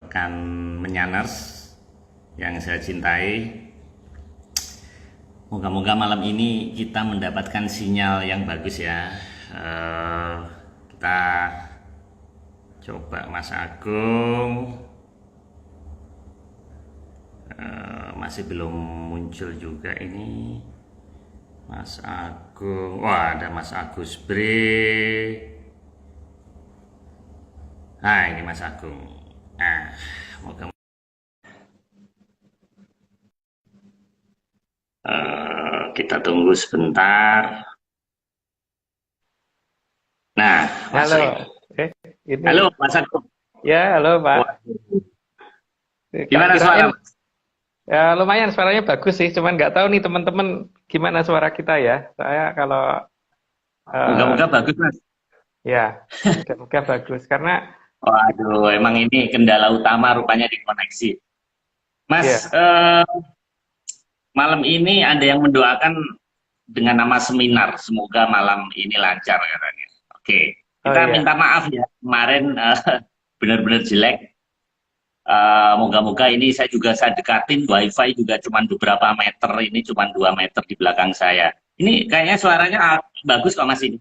rekan menyaners yang saya cintai. Moga-moga malam ini kita mendapatkan sinyal yang bagus ya. Eh, kita coba Mas Agung. Masih belum muncul juga ini Mas Agung. Wah, ada Mas Agus Bre. Nah, ini Mas Agung. Nah, moga kita tunggu sebentar. Nah, Halo, masuk ini. eh ini Halo, Mas Agung. ya halo Wah, Pak. Tak gimana kirain suara? ya lumayan suaranya bagus sih, cuman nggak tahu nih teman-teman gimana suara kita ya. Saya kalau eh, Moga-moga bagus, Mas. ya moga-moga bagus karena Waduh, emang ini kendala utama rupanya di koneksi. Mas, ya malam ini ada yang mendoakan dengan nama seminar. Semoga malam ini lancar katanya. Oke, oh kita ya minta maaf ya. Kemarin benar-benar jelek. Moga-moga ini saya dekatin wifi juga cuma beberapa meter, ini cuma 2 meter di belakang saya. Ini kayaknya suaranya bagus kok Mas ini.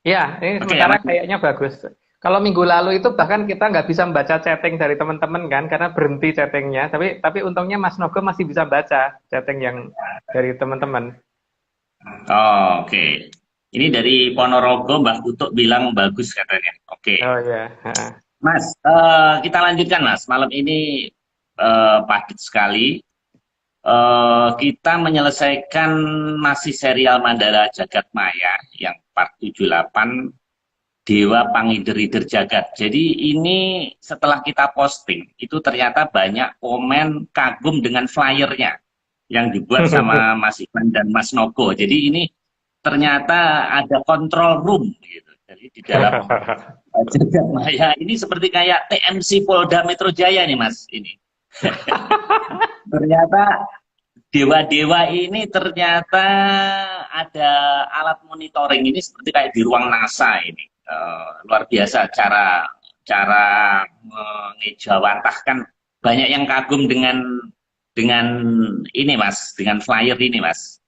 ya ini Oke ya sementara Mas. kayaknya bagus. Kalau minggu lalu itu bahkan kita nggak bisa membaca chatting dari teman-teman kan karena berhenti chattingnya. Tapi untungnya Mas Nogo masih bisa baca chatting yang dari teman-teman. Oh, oke. Ini dari Ponorogo Mbak Kutuk bilang bagus katanya. Oke. Oh ya, ha. Mas, kita lanjutkan Mas. Malam ini padat sekali. Kita menyelesaikan masih serial Mandala Jagat Maya yang part 78 Dewa Pangider-ider Jagat. Jadi ini setelah kita posting, itu ternyata banyak komen kagum dengan flyernya yang dibuat sama Mas Ivan dan Mas Nogo. Jadi ini ternyata ada control room gitu. Jadi di dalam Jagat Maya ini seperti kayak TMC Polda Metro Jaya nih Mas ini. Ternyata dewa-dewa ini ternyata ada alat monitoring ini seperti kayak di ruang NASA ini. Luar biasa cara cara mengejawantahkan, banyak yang kagum dengan ini Mas, dengan flyer ini Mas.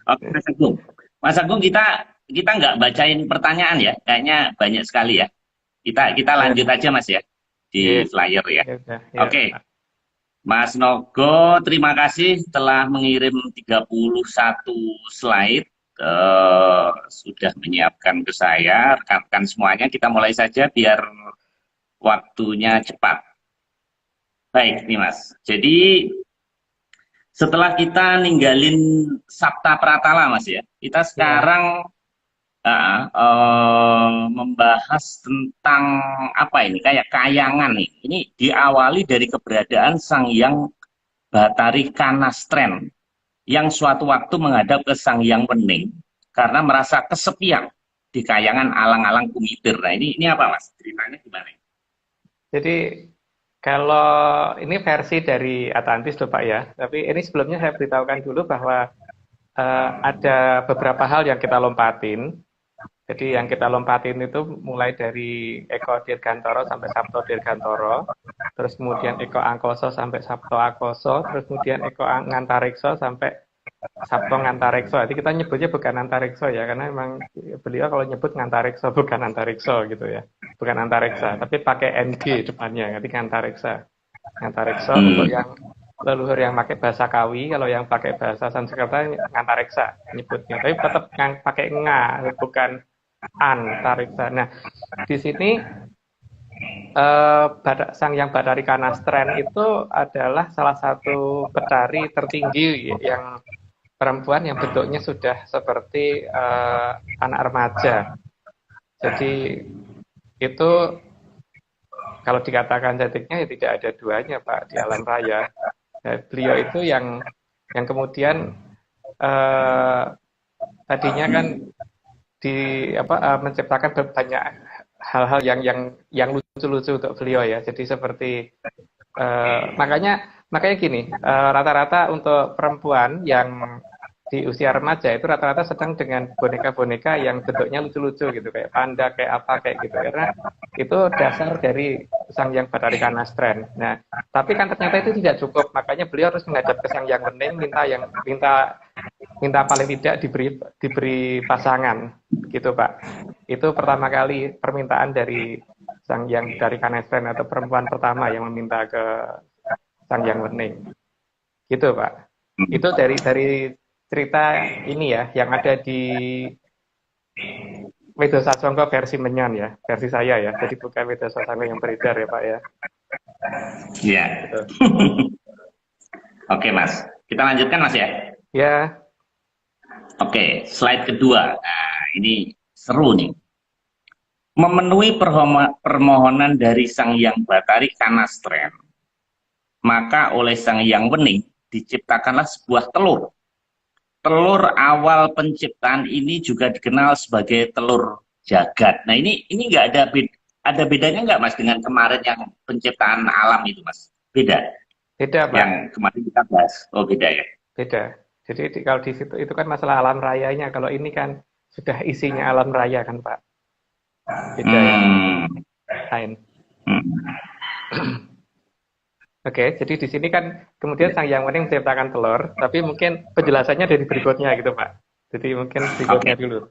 Oke Mas Agung. Mas Agung, kita nggak bacain pertanyaan ya, kayaknya banyak sekali ya. Kita Ya, lanjut aja Mas ya di ya, flyer ya. ya udah, ya. Oke. Mas Nogo, terima kasih telah mengirim 31 slide. Sudah menyiapkan ke saya, rekan-rekan semuanya. Kita mulai saja biar waktunya cepat. Baik nih Mas. Jadi setelah kita ninggalin Sabta Pratala Mas ya, kita Ya. sekarang membahas tentang apa ini? Kayak kayangan nih. Ini diawali dari keberadaan Sang Hyang Bathari Kanastren yang suatu waktu menghadap ke Sang Hyang Wening karena merasa kesepian di kayangan alang-alang Kumitir. Nah, ini apa Mas? Ceritanya gimana? Jadi kalau ini versi dari Atlantis loh Pak ya. Tapi ini sebelumnya saya beritahukan dulu bahwa ada beberapa hal yang kita lompatin. Jadi yang kita lompatin itu mulai dari Eko Dirgantoro sampai Sapto Dirgantoro, terus kemudian Eko Angkoso sampai Sapto Akoso, terus kemudian Eko Ngantarikso sampai Sabto Ngantarikso. Jadi kita nyebutnya bukan Antarikso ya, karena memang beliau kalau nyebut Ngantarikso bukan Antarikso gitu ya, bukan Antariksa, tapi pakai NG depannya, jadi Ngantariksa. Ngantarikso untuk Hmm, yang leluhur yang pakai bahasa Kawi, kalau yang pakai bahasa Sanskerta Ngantariksa nyebutnya, tapi tetap pakai nga, bukan Antariksa. Nah, di sini Sang Yang Bathari Kanastren itu adalah salah satu betari tertinggi yang perempuan yang bentuknya sudah seperti anak remaja. Jadi itu kalau dikatakan cantiknya ya tidak ada duanya Pak di alam raya. Nah, beliau itu yang kemudian eh, tadinya kan di menciptakan banyak hal-hal yang lucu-lucu untuk beliau ya. Jadi seperti makanya makanya gini, rata-rata untuk perempuan yang di usia remaja itu rata-rata sedang dengan boneka-boneka yang bentuknya lucu-lucu gitu, kayak panda, kayak apa, kayak gitu. Karena itu dasar dari Sang Hyang Bathari Kanastren. Nah, tapi kan ternyata itu tidak cukup, makanya beliau harus menghadap ke Sang Hyang Wening, minta paling tidak diberi pasangan, gitu Pak. Itu pertama kali permintaan dari Sang Hyang dari Kanastren, atau perempuan pertama yang meminta ke Sang Hyang Wening, gitu Pak. Itu dari cerita ini ya, yang ada di Wedo Sasongko versi Menyan ya, versi saya ya. Jadi bukan Wedo Sasongko yang beredar ya Pak ya. Iya. Gitu. Oke Mas, kita lanjutkan Mas ya. Ya, Oke, slide kedua. Nah, ini seru nih. Memenuhi permohonan dari Sang Hyang Bathari Kanastren, maka oleh Sang Hyang Wening diciptakanlah sebuah telur. Telur awal penciptaan ini juga dikenal sebagai telur jagat. Nah, ini nggak ada bedanya nggak Mas dengan kemarin yang penciptaan alam itu Mas? Beda. beda Pak. Yang kemarin kita bahas. Oh, beda ya. Beda. Jadi kalau di situ itu kan masalah alam rayanya. Kalau ini kan sudah isinya alam raya kan Pak. Beda ya. Lain. Oke, jadi di sini kan kemudian Sang Hyang Wening menciptakan telur, tapi mungkin penjelasannya dari berikutnya gitu Pak. Jadi mungkin berikutnya dulu.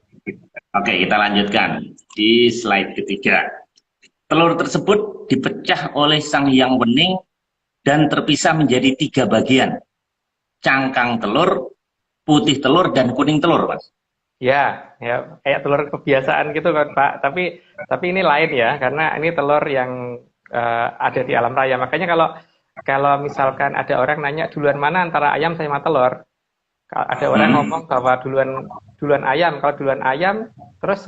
Oke, kita lanjutkan di slide ketiga. Telur tersebut dipecah oleh Sang Hyang Wening dan terpisah menjadi 3 bagian. Cangkang telur, putih telur, dan kuning telur, Mas. Ya, ya kayak telur kebiasaan gitu kan Pak. Tapi ini lain ya, karena ini telur yang ada di alam raya. Makanya kalau misalkan ada orang nanya duluan mana antara ayam sama telur, ada orang ngomong bahwa duluan ayam. Kalau duluan ayam, terus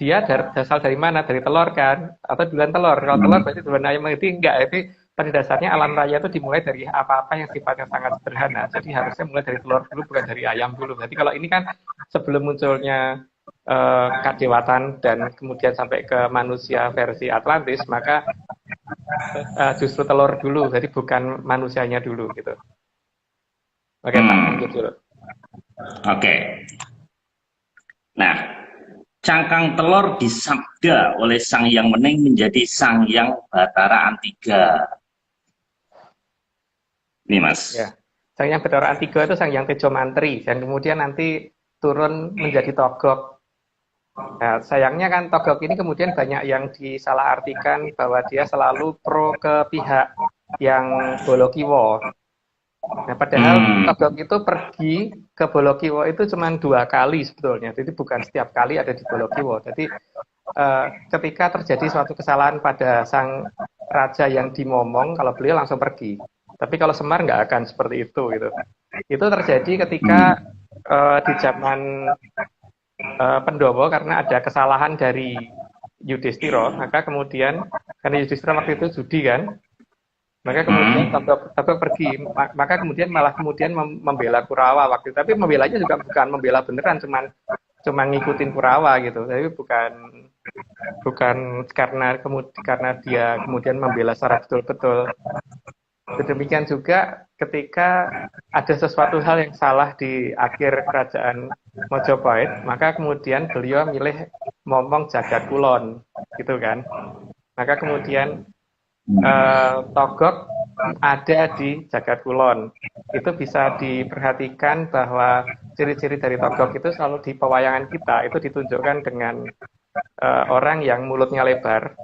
dia berasal dari mana? Dari telur kan? Atau duluan telur? Kalau telur berarti duluan ayam. Itu enggak. Itu pada dasarnya alam raya itu dimulai dari apa-apa yang sifatnya sangat sederhana. Jadi harusnya mulai dari telur dulu, bukan dari ayam dulu. Jadi kalau ini kan sebelum munculnya kadewatan dan kemudian sampai ke manusia versi Atlantis, maka justru telur dulu, jadi bukan manusianya dulu gitu. Oke Pak, lanjut dulu. Oke. Nah, cangkang telur disabda oleh Sang Hyang Wening menjadi Sang Hyang Bathara Antiga. Ini Mas. Ya. Sang Hyang Bathara Antiga itu Sang Hyang Tejo Mantri, dan kemudian nanti turun menjadi Togok. Nah, sayangnya kan Togok ini kemudian banyak yang disalahartikan bahwa dia selalu pro ke pihak yang Bolokiwo. Nah, padahal Togok itu pergi ke Bolokiwo itu cuma 2 kali sebetulnya. Jadi bukan setiap kali ada di Bolokiwo. Jadi ketika terjadi suatu kesalahan pada sang raja yang dimomong, kalau beliau langsung pergi. Tapi kalau Semar nggak akan seperti itu gitu. Itu terjadi ketika di zaman Pendowo, karena ada kesalahan dari Yudhistira, maka kemudian karena Yudhistira waktu itu judi kan, maka kemudian Togok pergi, maka kemudian malah membela Kurawa waktu itu. Tapi membelanya juga bukan membela beneran, cuman ngikutin Kurawa gitu. Tapi bukan karena dia kemudian membela secara betul-betul. Demikian juga ketika ada sesuatu hal yang salah di akhir kerajaan Mojopahit, maka kemudian beliau milih momong Jagat Kulon, gitu kan. Maka kemudian Togok ada di Jagat Kulon. Itu bisa diperhatikan bahwa ciri-ciri dari Togok itu selalu di pewayangan kita, itu ditunjukkan dengan orang yang mulutnya lebar,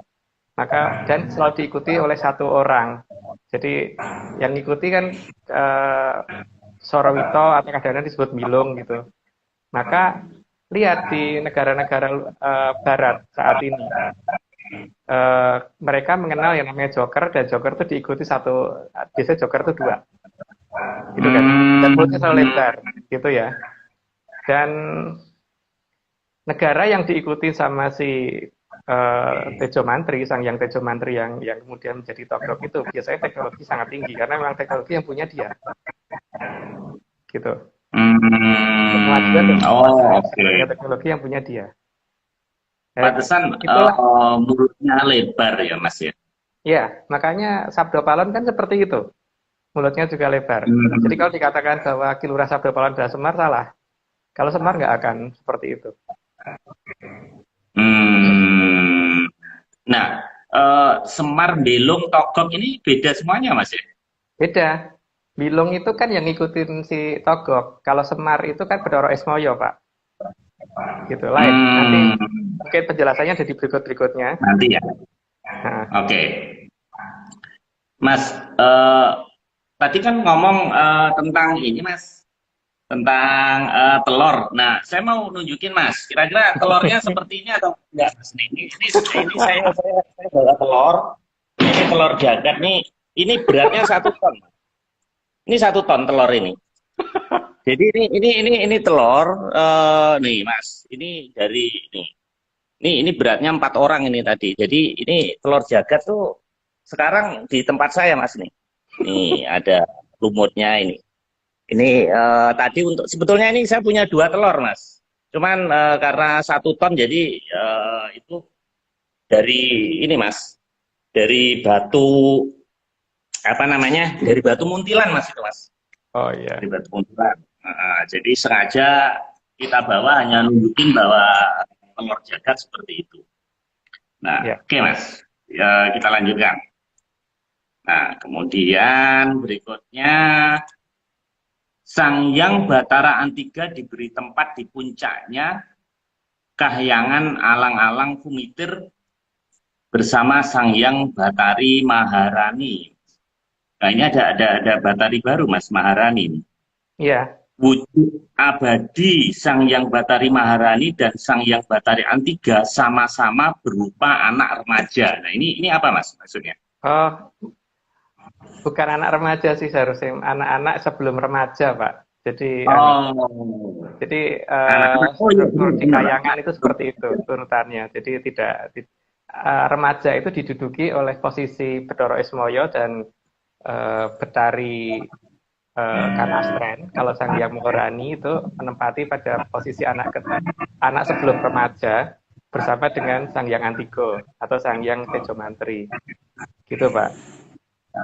dan selalu diikuti oleh 1 orang. Jadi yang ikuti kan Sorowito atau kadang-kadang disebut Milung gitu. Maka lihat di negara-negara barat saat ini, mereka mengenal yang namanya joker, dan joker itu diikuti biasanya joker itu 2 gitu kan, dan mulutnya selalu lebar gitu ya. Dan negara yang diikuti sama si Tejo Mantri, Sang Hyang Tejo Mantri yang kemudian menjadi Togok itu biasanya teknologi sangat tinggi, karena memang teknologi yang punya dia gitu. Kemajuan dan teknologi yang punya dia. Pantesan mulutnya lebar ya Mas ya. Ya, makanya Sabdo Palon kan seperti itu. mulutnya juga lebar. Jadi kalau dikatakan bahwa Kilurah Sabda Pahlawan adalah Semar, salah. Kalau Semar nggak akan seperti itu. Hmm. Nah, Semar, Belung, Togog ini beda semuanya, Mas ya? Beda. Bilung itu kan yang ngikutin si Togog. Kalau Semar itu kan Bedoro Esmoyo, Pak. Gitu, lain. Nanti Hmm. mungkin penjelasannya ada di berikut-berikutnya. Nanti ya. Nah, Oke. Mas, tadi kan ngomong tentang ini, Mas, tentang telur. Nah, saya mau nunjukin, Mas, kira-kira telurnya seperti ini atau enggak, Mas? Ini saya bawa telur. Ini telur jagat nih. Ini beratnya 1 ton. Ini 1 ton telur ini. Jadi ini telur nih, Mas. Ini dari ini. Ini beratnya 4 orang ini tadi. Jadi ini telur jagat tuh sekarang di tempat saya, Mas nih. Nih ada lumutnya ini. Ini tadi untuk sebetulnya ini saya punya 2 telur, Mas. Cuman karena 1 ton jadi itu dari ini, Mas. Dari batu apa namanya? Dari batu muntilan, Mas itu, Mas. oh iya. Dari batu muntilan. Jadi sengaja kita bawa hanya nunjukin bahwa telur jagat seperti itu. Nah, Ya. oke, Mas. Ya, kita lanjutkan. Nah, kemudian berikutnya Sang Hyang Batara Antiga diberi tempat di puncaknya Kahyangan Alang-alang Fumitir bersama Sang Hyang Batari Maharani. Nah, ini ada Batari baru, Mas, Maharani. Iya. Wujud abadi Sang Hyang Batari Maharani dan Sang Hyang Batari Antiga sama-sama berupa anak remaja. Nah, ini apa, Mas, maksudnya? Oh, bukan anak remaja sih seharusnya. Anak-anak sebelum remaja, Pak. Jadi, Oh, jadi anak-anak. Oh iya, struktur di benar. kayangan itu seperti itu urutannya. Jadi remaja itu diduduki oleh posisi Bedoro Esmoyo dan Betari Kanastren. Kalau Sang Hyang Maharani itu menempati pada posisi anak sebelum remaja bersama dengan Sang Hyang Antigo atau Sang Hyang Tejo Mantri. Gitu, Pak.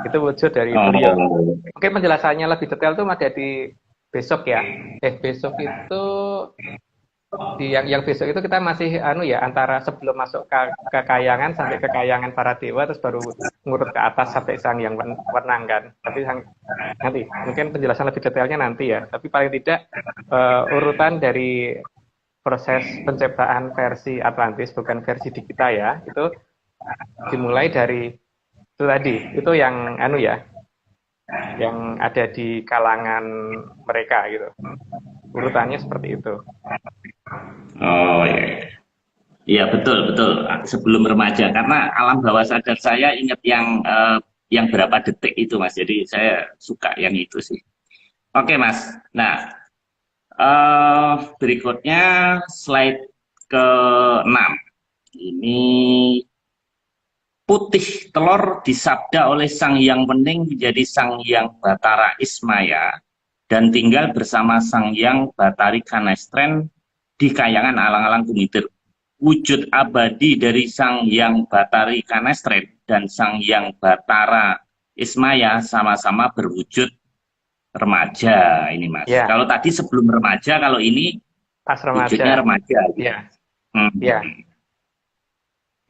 Itu wujud dari beliau. Oh. Mungkin penjelasannya lebih detail tuh ada di besok ya. Besok itu yang besok itu kita masih antara sebelum masuk ke kayangan sampai ke kayangan para dewa terus baru ngurut ke atas sampai Sang Hyang Wenang kan. Tapi nanti mungkin penjelasan lebih detailnya nanti ya. Tapi paling tidak urutan dari proses penciptaan versi Atlantis bukan versi di kita ya, itu dimulai dari itu tadi. Itu yang yang ada di kalangan mereka gitu. Urutannya seperti itu. Oh iya. Iya, betul betul. Sebelum remaja, karena alam bawah sadar saya ingat yang berapa detik itu, Mas. Jadi saya suka yang itu sih. Oke, Mas. Nah, berikutnya slide ke-6. Ini putih telur disabda oleh Sang Hyang Wening menjadi Sang Hyang Batara Ismaya dan tinggal bersama Sang Hyang Batari Kanestren di Kayangan Alang-alang Kumitir. Wujud abadi dari Sang Hyang Batari Kanestren dan Sang Hyang Batara Ismaya sama-sama berwujud remaja ini, Mas. Ya, Kalau tadi sebelum remaja, kalau ini pas wujudnya remaja. remaja. Ya, Hmm. ya,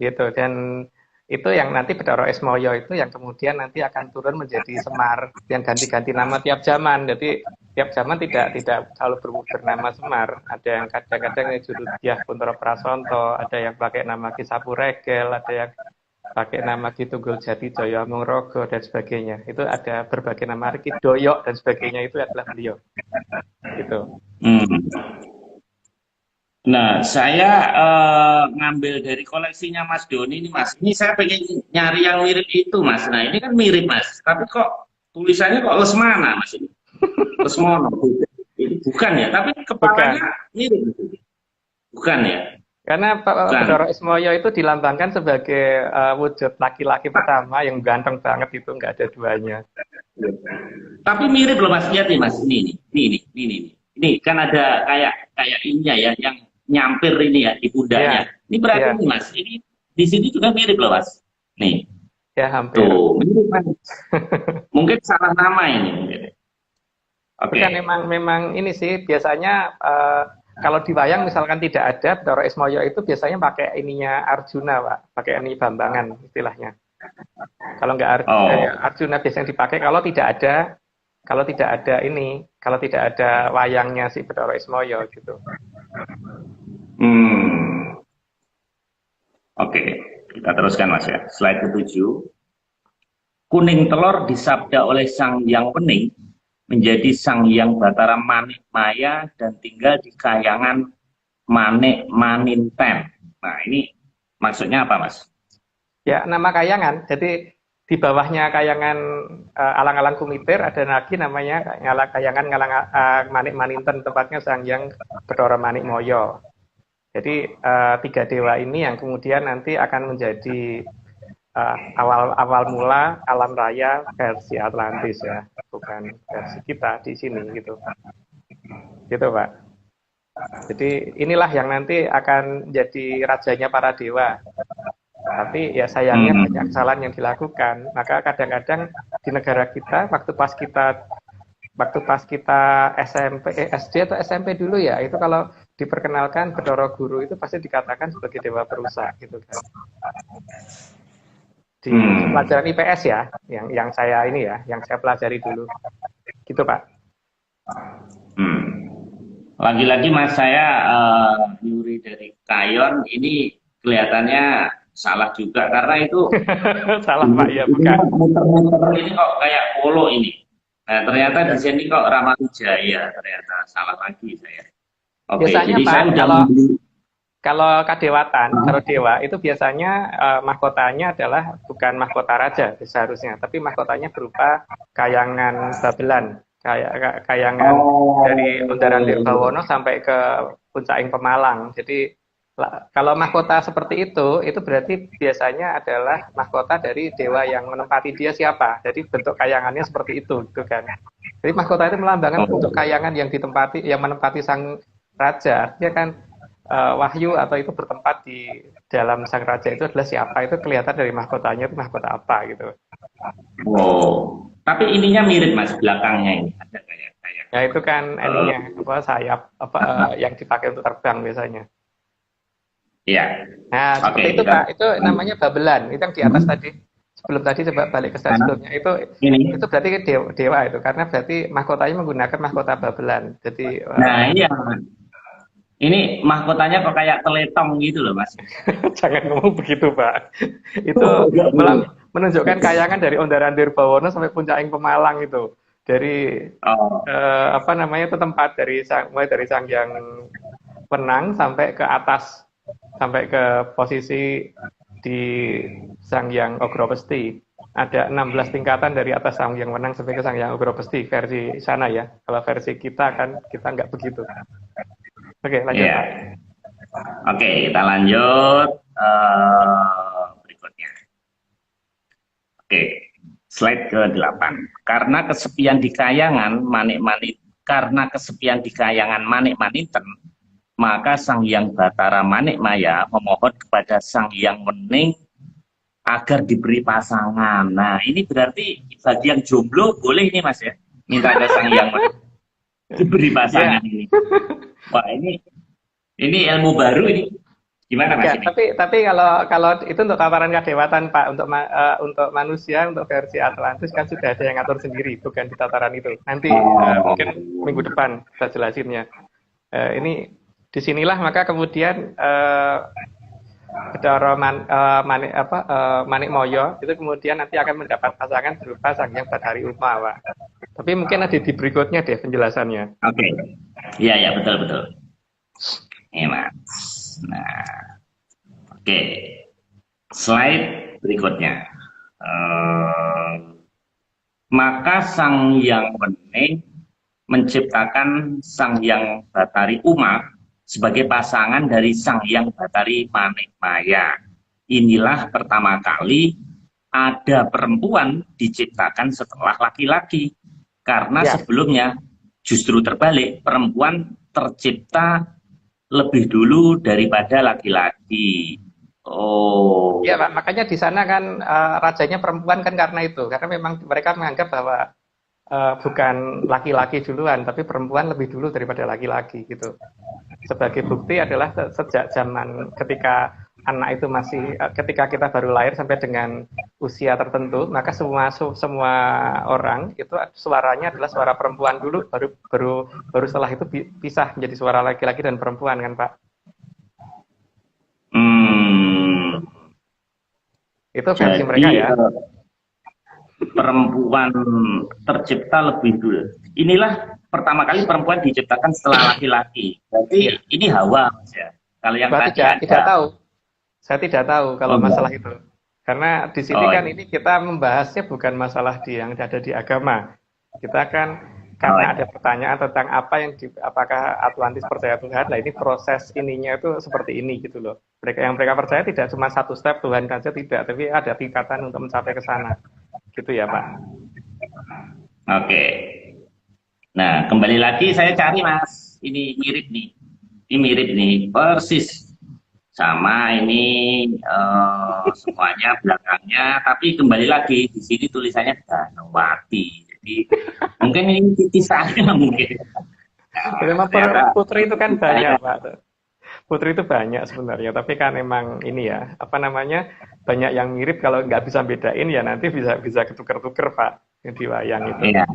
gitu. Dan itu yang nanti Bedoro Esmoyo itu yang kemudian nanti akan turun menjadi Semar yang ganti-ganti nama tiap zaman. Jadi tiap zaman tidak selalu bernama Semar. Ada yang kadang-kadang Jurudyah Kuntoro Prasonto, ada yang pakai nama Ki Sapu Regel, ada yang pakai nama Ki Tunggul Jati Joyo Amungrogo dan sebagainya. Itu ada berbagai nama, Ki Doyok dan sebagainya, itu adalah beliau. Gitu. Hmm. Nah, saya ngambil dari koleksinya Mas Doni ini, Mas. Ini saya pengen nyari yang mirip itu, Mas. Nah, ini kan mirip, Mas. Tapi kok tulisannya kok Lesmana, Mas ini. Lesmono. Ini bukan ya, tapi kepalanya Bukan. mirip. Bukan ya? Karena Pak Bukan. Bedoro Ismoyo itu dilambangkan sebagai wujud laki-laki pertama yang ganteng banget itu, nggak ada duanya. Tapi mirip loh, Mas. Lihat nih, Mas. Ini. Ini kan ada kayak ininya ya, yang nyampir ini ya di pundaknya. Iya, Ini berarti iya, nih, Mas. Ini di sini juga mirip loh, Mas. Nih. Ya hampir. Tuh, mirip, Mas. Mungkin salah nama ini mungkin. Oke. Bukan, memang ini sih biasanya kalau di wayang misalkan tidak ada Bathara Ismaya itu biasanya pakai ininya Arjuna, Pak. Pakai ini Bambangan istilahnya. Kalau nggak Oh. Arjuna biasanya dipakai kalau tidak ada ini, kalau tidak ada wayangnya si Bathara Ismaya gitu. Hmm. Oke, kita teruskan Mas ya. Slide ke-7. Kuning telur disabda oleh Sang Hyang Wening menjadi Sang Hyang Bathara Manik Maya dan tinggal di Kayangan Manik Maninten. Nah, ini maksudnya apa, Mas? Ya, nama kayangan. Jadi di bawahnya kayangan Alang-alang Kumitir ada lagi namanya kayangan Manik Maninten, tempatnya Sang Hyang Bathara Manik Moyo. Jadi tiga dewa ini yang kemudian nanti akan menjadi awal mula alam raya versi Atlantis ya, bukan versi kita di sini gitu. Gitu, Pak. Jadi inilah yang nanti akan jadi rajanya para dewa. Tapi ya sayangnya banyak kesalahan yang dilakukan. Maka kadang-kadang di negara kita waktu pas kita SMP, SD atau SMP dulu ya, itu kalau diperkenalkan Bathara Guru itu pasti dikatakan sebagai dewa perusak gitu kan. Di pelajaran IPS ya, yang saya ini ya, yang saya pelajari dulu. Gitu, Pak. Lagi-lagi Mas, saya nyuri dari Kayon, ini kelihatannya salah juga karena itu salah Pak ya, bukan. Muter-muter ini kok kayak polo ini. Nah, ternyata di sini kok Ramanujaya, ternyata salah lagi saya. Oke, Biasanya jadi Pak, saya udah membeli. kalau kadewatan, kalau dewa itu biasanya mahkotanya adalah bukan mahkota raja seharusnya, tapi mahkotanya berupa kayangan Babelan, kayangan dari Undaran Dirbawono sampai ke Puncaking Pemalang. Jadi kalau mahkota seperti itu berarti biasanya adalah mahkota dari dewa yang menempati dia siapa. Jadi bentuk kayangannya seperti itu, gitu kan. Jadi mahkota itu melambangkan bentuk kayangan yang menempati sang raja. Dia kan wahyu atau itu bertempat di dalam sang raja itu adalah siapa, itu kelihatan dari mahkotanya itu mahkota apa gitu. Oh, tapi ininya mirip Mas, belakangnya ini ada kayak Ya itu kan ininya sayap yang dipakai untuk terbang biasanya. Iya. Nah, seperti itu Pak, itu namanya Babelan. Itu yang di atas tadi. Sebelum tadi coba balik ke slide sebelumnya itu berarti dewa itu, karena berarti mahkotanya menggunakan mahkota Babelan. Jadi nah, iya. Ini mahkotanya kok kayak teletong gitu loh, Mas. jangan ngomong begitu, Pak. Itu menunjukkan kayangan dari Ondaran Dirbawono sampai Puncaking Pemalang itu. Dari apa namanya itu tempat mulai dari Sang Hyang Wenang sampai ke atas, sampai ke posisi di Sang Hyang Ogropesti. Ada 16 tingkatan dari atas Sang Hyang Wenang sampai ke Sang Hyang Ogropesti versi sana ya. Kalau versi kita kan kita nggak begitu. Oke, lanjut Pak. Oke, kita lanjut berikutnya. Oke, slide ke-8. Karena kesepian di kayangan Manik Maninten, maka Sang Hyang Bathara Manik Maya memohon kepada Sang Hyang Wening agar diberi pasangan. Nah, ini berarti bagi yang jomblo boleh ini Mas ya, minta ke Sang Hyang Wening diberi pasangan ini. Wah, ini ilmu baru ini. Gimana Mas ini? Tapi kalau itu untuk tataran kadewatan Pak, untuk manusia, untuk versi Atlantis kan sudah ada yang ngatur sendiri, bukan di tataran itu. Nanti mungkin minggu depan saya jelasinnya. Ini disinilah maka kemudian Bathara Manik Moyo itu kemudian nanti akan mendapat pasangan berupa Sang Hyang Bathari Uma, Pak. Tapi mungkin ada di berikutnya deh penjelasannya. Oke. Iya, betul. Ini Mas. Nah, oke. Slide berikutnya. Maka Sang Hyang Wening menciptakan Sang Hyang Bathari Uma sebagai pasangan dari Sang Hyang Bathari Manik Maya. Inilah pertama kali ada perempuan diciptakan setelah laki-laki. Karena sebelumnya justru terbalik, perempuan tercipta lebih dulu daripada laki-laki. Oh, Iya Pak, makanya di sana kan rajanya perempuan kan karena itu, karena memang mereka menganggap bahwa bukan laki-laki duluan, tapi perempuan lebih dulu daripada laki-laki gitu. Sebagai bukti adalah sejak zaman ketika anak itu masih ketika kita baru lahir sampai dengan usia tertentu, maka semua orang itu suaranya adalah suara perempuan dulu, baru baru baru setelah itu pisah menjadi suara laki-laki dan perempuan kan Pak. hmm, Itu versi jadi mereka ya. perempuan tercipta lebih dulu. Inilah pertama kali perempuan diciptakan setelah laki-laki. Iya. Berarti ini Hawa, Mas ya. Kalau yang Pak tadi tidak ada, tahu. Saya tidak tahu oh kalau enggak. masalah itu. Karena di sini Oh, kan iya. ini kita membahasnya bukan masalah yang ada di agama. Kita kan Oh, karena ada iya. pertanyaan tentang apa yang apakah Atlantis percaya Tuhan. Nah, ini proses ininya itu seperti ini gitu loh. Mereka percaya tidak cuma satu step Tuhan saja tidak, tapi ada tingkatan untuk mencapai ke sana. Gitu ya, Pak. Oke. Nah, kembali lagi saya cari Mas. Ini mirip nih. Ini mirip nih, persis sama ini semuanya belakangnya. Tapi kembali lagi di sini tulisannya Danawati. Jadi mungkin ini titis saya mungkin. Nah, Memang ternyata putri itu kan saya banyak, Pak. Putri itu banyak sebenarnya, tapi kan emang ini ya, apa namanya, banyak yang mirip kalau nggak bisa bedain ya nanti bisa bisa ketuker-tuker Pak di wayang itu. ya,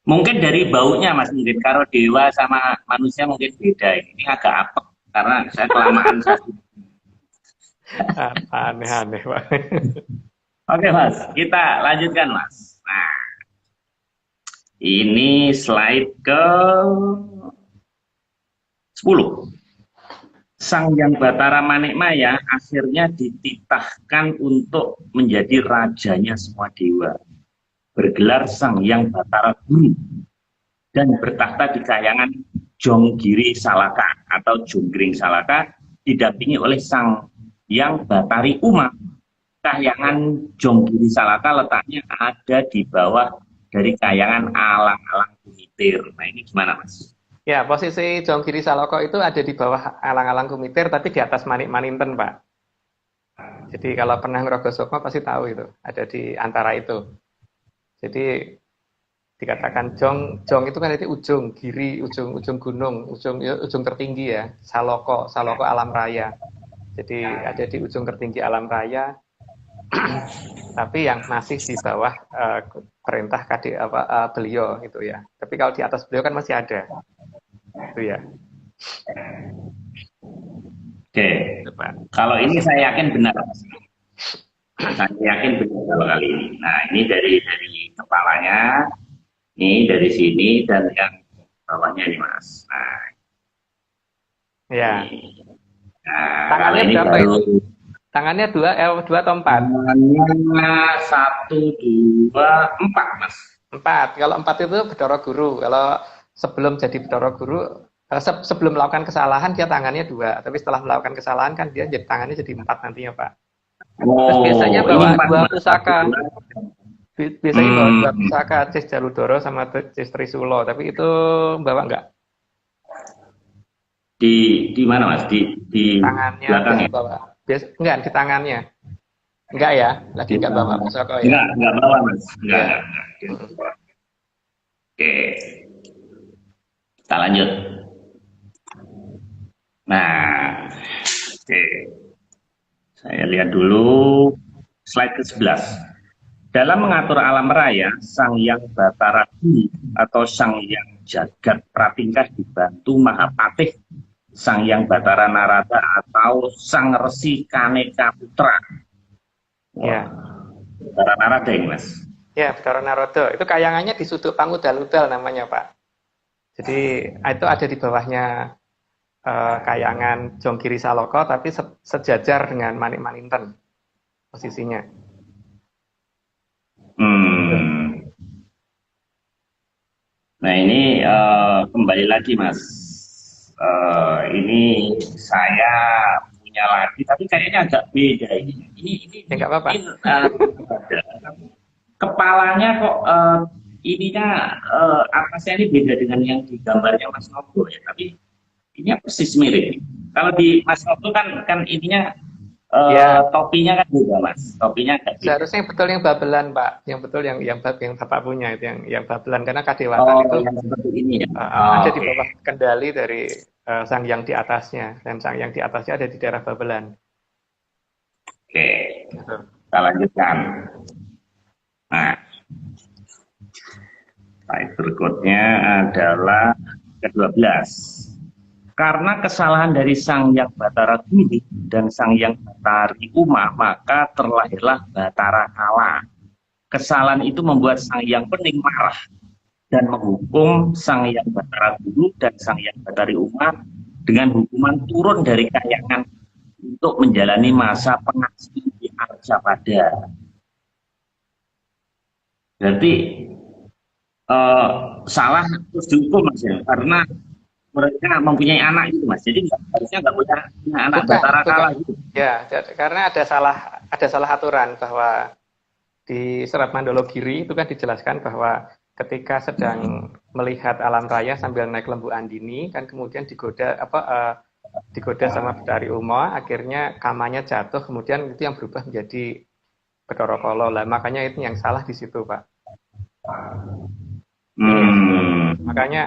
mungkin dari baunya Mas mirip. Kalau dewa sama manusia mungkin beda. Ini agak apek karena saya kelamaan satu. Aneh-aneh Pak. Oke Mas, kita lanjutkan Mas. Nah, ini slide ke 10. Sang Hyang Batara Manikmaya akhirnya dititahkan untuk menjadi rajanya semua dewa. Bergelar Sang Hyang Batara Guru dan bertahta di Kahyangan Jonggiri Salaka atau Jonggring Salaka didampingi oleh Sang Hyang Batari Uma. Kahyangan Jonggiri Salaka letaknya ada di bawah dari Kahyangan Alang-alang Bumitir. Nah ini gimana Mas? Ya, posisi Jonggiri Saloko itu ada di bawah alang-alang Kumitir, tapi di atas Manik-Maninten Pak. Jadi kalau pernah ngerogoh Sukma pasti tahu itu, ada di antara itu. Jadi dikatakan Jong itu kan itu ujung, giri, ujung gunung, ujung tertinggi ya, Saloko alam raya. Jadi ada di ujung tertinggi alam raya, tapi yang masih di bawah perintah beliau itu ya. Tapi kalau di atas beliau kan masih ada, itu ya. Oke, kalau ini saya yakin benar. Saya yakin benar kalau kali ini. Nah, ini dari kepalanya, ini dari sini dan yang bawahnya ini Mas. Nah, Ya. ini. Nah, kalau Tangannya ini berapa baru itu? Tangannya dua atau empat? tangannya satu, dua, empat Mas. Empat. Kalau empat itu Bedoro Guru. Kalau sebelum jadi Bedoro Guru, sebelum melakukan kesalahan dia tangannya dua. Tapi setelah melakukan kesalahan kan dia jadi tangannya jadi empat nantinya Pak. Terus biasanya Oh, ini bawa empat dua Mas. Satu, pusaka. dua. Biasanya bawa dua pusaka, Cis Jaludoro sama Cis Trisulo. Tapi itu bawa enggak? Di mana Mas? Di Tangannya belakang enggak ya? bawa. Enggak, di tangannya. Enggak ya? Lagi enggak bawa pusaka ya? Enggak bawa Mas. Ya. Enggak. Oke, kita lanjut. Nah, oke. Saya lihat dulu slide ke-11. Dalam mengatur alam raya, Sang Hyang Batara Guru atau Sang Hyang Jagat Pratingkah dibantu Mahapatih Sang Hyang Batara Narada atau Sang Resi Kaneka Putra. Ya. Batara Narada ini Mas. Ya, Betara Narodo. Itu kayangannya di Suduk Pangudal-udal namanya, Pak. Jadi itu ada di bawahnya kayangan Jonggiri Saloko, tapi sejajar dengan Manik-Maninten posisinya. Nah ini kembali lagi Mas. Ini saya punya lagi, tapi kayaknya agak beda ini. Ini Ya, nggak apa-apa. Kepalanya kok ininya atasnya ini beda dengan yang di gambarnya Mas Novo ya. Tapi ini persis mirip. Kalau di Mas Novo kan ininya Ya, topinya kan beda mas, topinya agak beda. seharusnya yang betul yang babelan, Pak. Yang betul yang Bapak punya itu yang babelan karena kadewatan Oh, itu yang seperti ini ya. ada Oh, di oke. bawah kendali dari sang yang di atasnya dan sang yang di atasnya ada di daerah babelan. Oke, Gitu. kita lanjutkan. Nah, slide berikutnya adalah ke-12. Karena kesalahan dari Sang Yang Batara Guru dan Sang Yang Batari Uma, maka terlahirlah Batara Kala. Kesalahan itu membuat Sang Yang Pening marah dan menghukum Sang Yang Batara Guru dan Sang Yang Batari Uma dengan hukuman turun dari kayangan untuk menjalani masa pengabdian di Arjapada. Berarti eh, salah terus dihukum mas ya, karena mereka mempunyai anak itu mas, jadi harusnya nggak punya anak Bukan, Batara Kala bukan. gitu. Ya, karena ada salah aturan bahwa di Serat Mandolo Giri itu kan dijelaskan bahwa ketika sedang melihat alam raya sambil naik lembu andini kan kemudian digoda sama Betari Uma, akhirnya kamanya jatuh, kemudian itu yang berubah menjadi Bathara Kala. Lah makanya itu yang salah di situ, Pak. Ini yang salah. Hmm, Makanya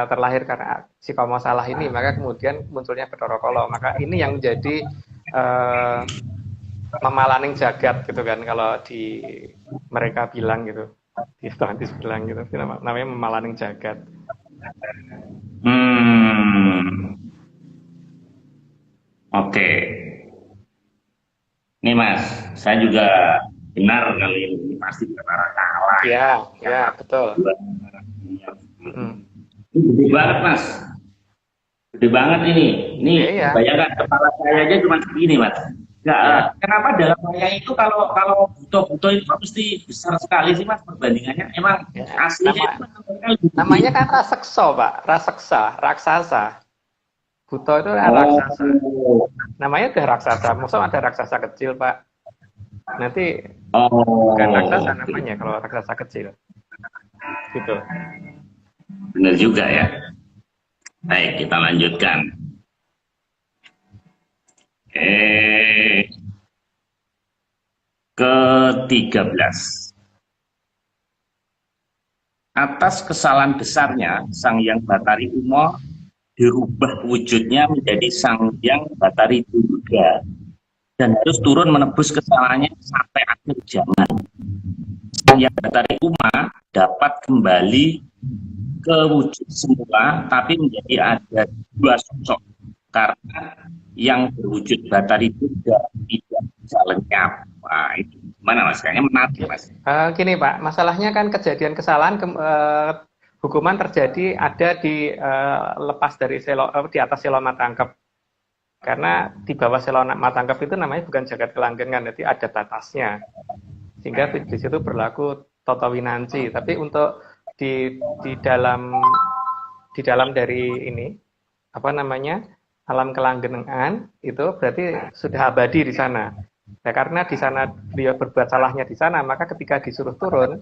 terlahir karena si Komo salah ini, maka kemudian munculnya Bathara Kala. Maka ini yang menjadi uh, memalaning jagat gitu kan kalau di mereka bilang gitu. Di Atlantis bilang gitu. Namanya memalaning jagat. hmm, oke. Nih mas, saya juga benar kali ini pasti Batara Kala ya. Ya, Karena ya, betul. dua Mm. ini gede banget mas, gede banget ini. Ini Ya, ya, bayangkan kepala saya aja cuma segini mas. Nggak, ya. kenapa dalam wayang itu kalau kalau buto-buto itu mesti besar sekali sih mas perbandingannya? Emang Ya. aslinya itu mereka lebih gede. Namanya kan raseksa, Pak. Raseksa, raksasa. Buto itu kan raksasa. Oh, Namanya udah raksasa. Maksudnya ada raksasa kecil, Pak. Nanti bukan raksasa oh, namanya kalau raksasa kecil. Gitu. benar juga ya. Baik, kita lanjutkan. Ke-13. Atas kesalahan besarnya, Sang Yang Batari Umo dirubah wujudnya menjadi Sang Yang Batari Durga dan harus turun menebus kesalahannya sampai akhir zaman. Sang Yang Batari Uma dapat kembali ke wujud semula, tapi menjadi ada dua sosok karena yang berwujud Batari Durga tidak bisa lenyap. Wah, itu gimana mas? Kayaknya menarik mas. Gini Pak, masalahnya kan kejadian kesalahan hukuman terjadi ada di lepas dari di atas selo matangkep. Karena di bawah selo matangkep itu namanya bukan jagat kelanggengan, jadi ada batasnya. Sehingga di situ berlaku toto winanci. Tapi untuk di dalam dari ini apa namanya alam kelanggengan itu berarti sudah abadi di sana. Ya, karena di sana beliau berbuat salahnya di sana, maka ketika disuruh turun,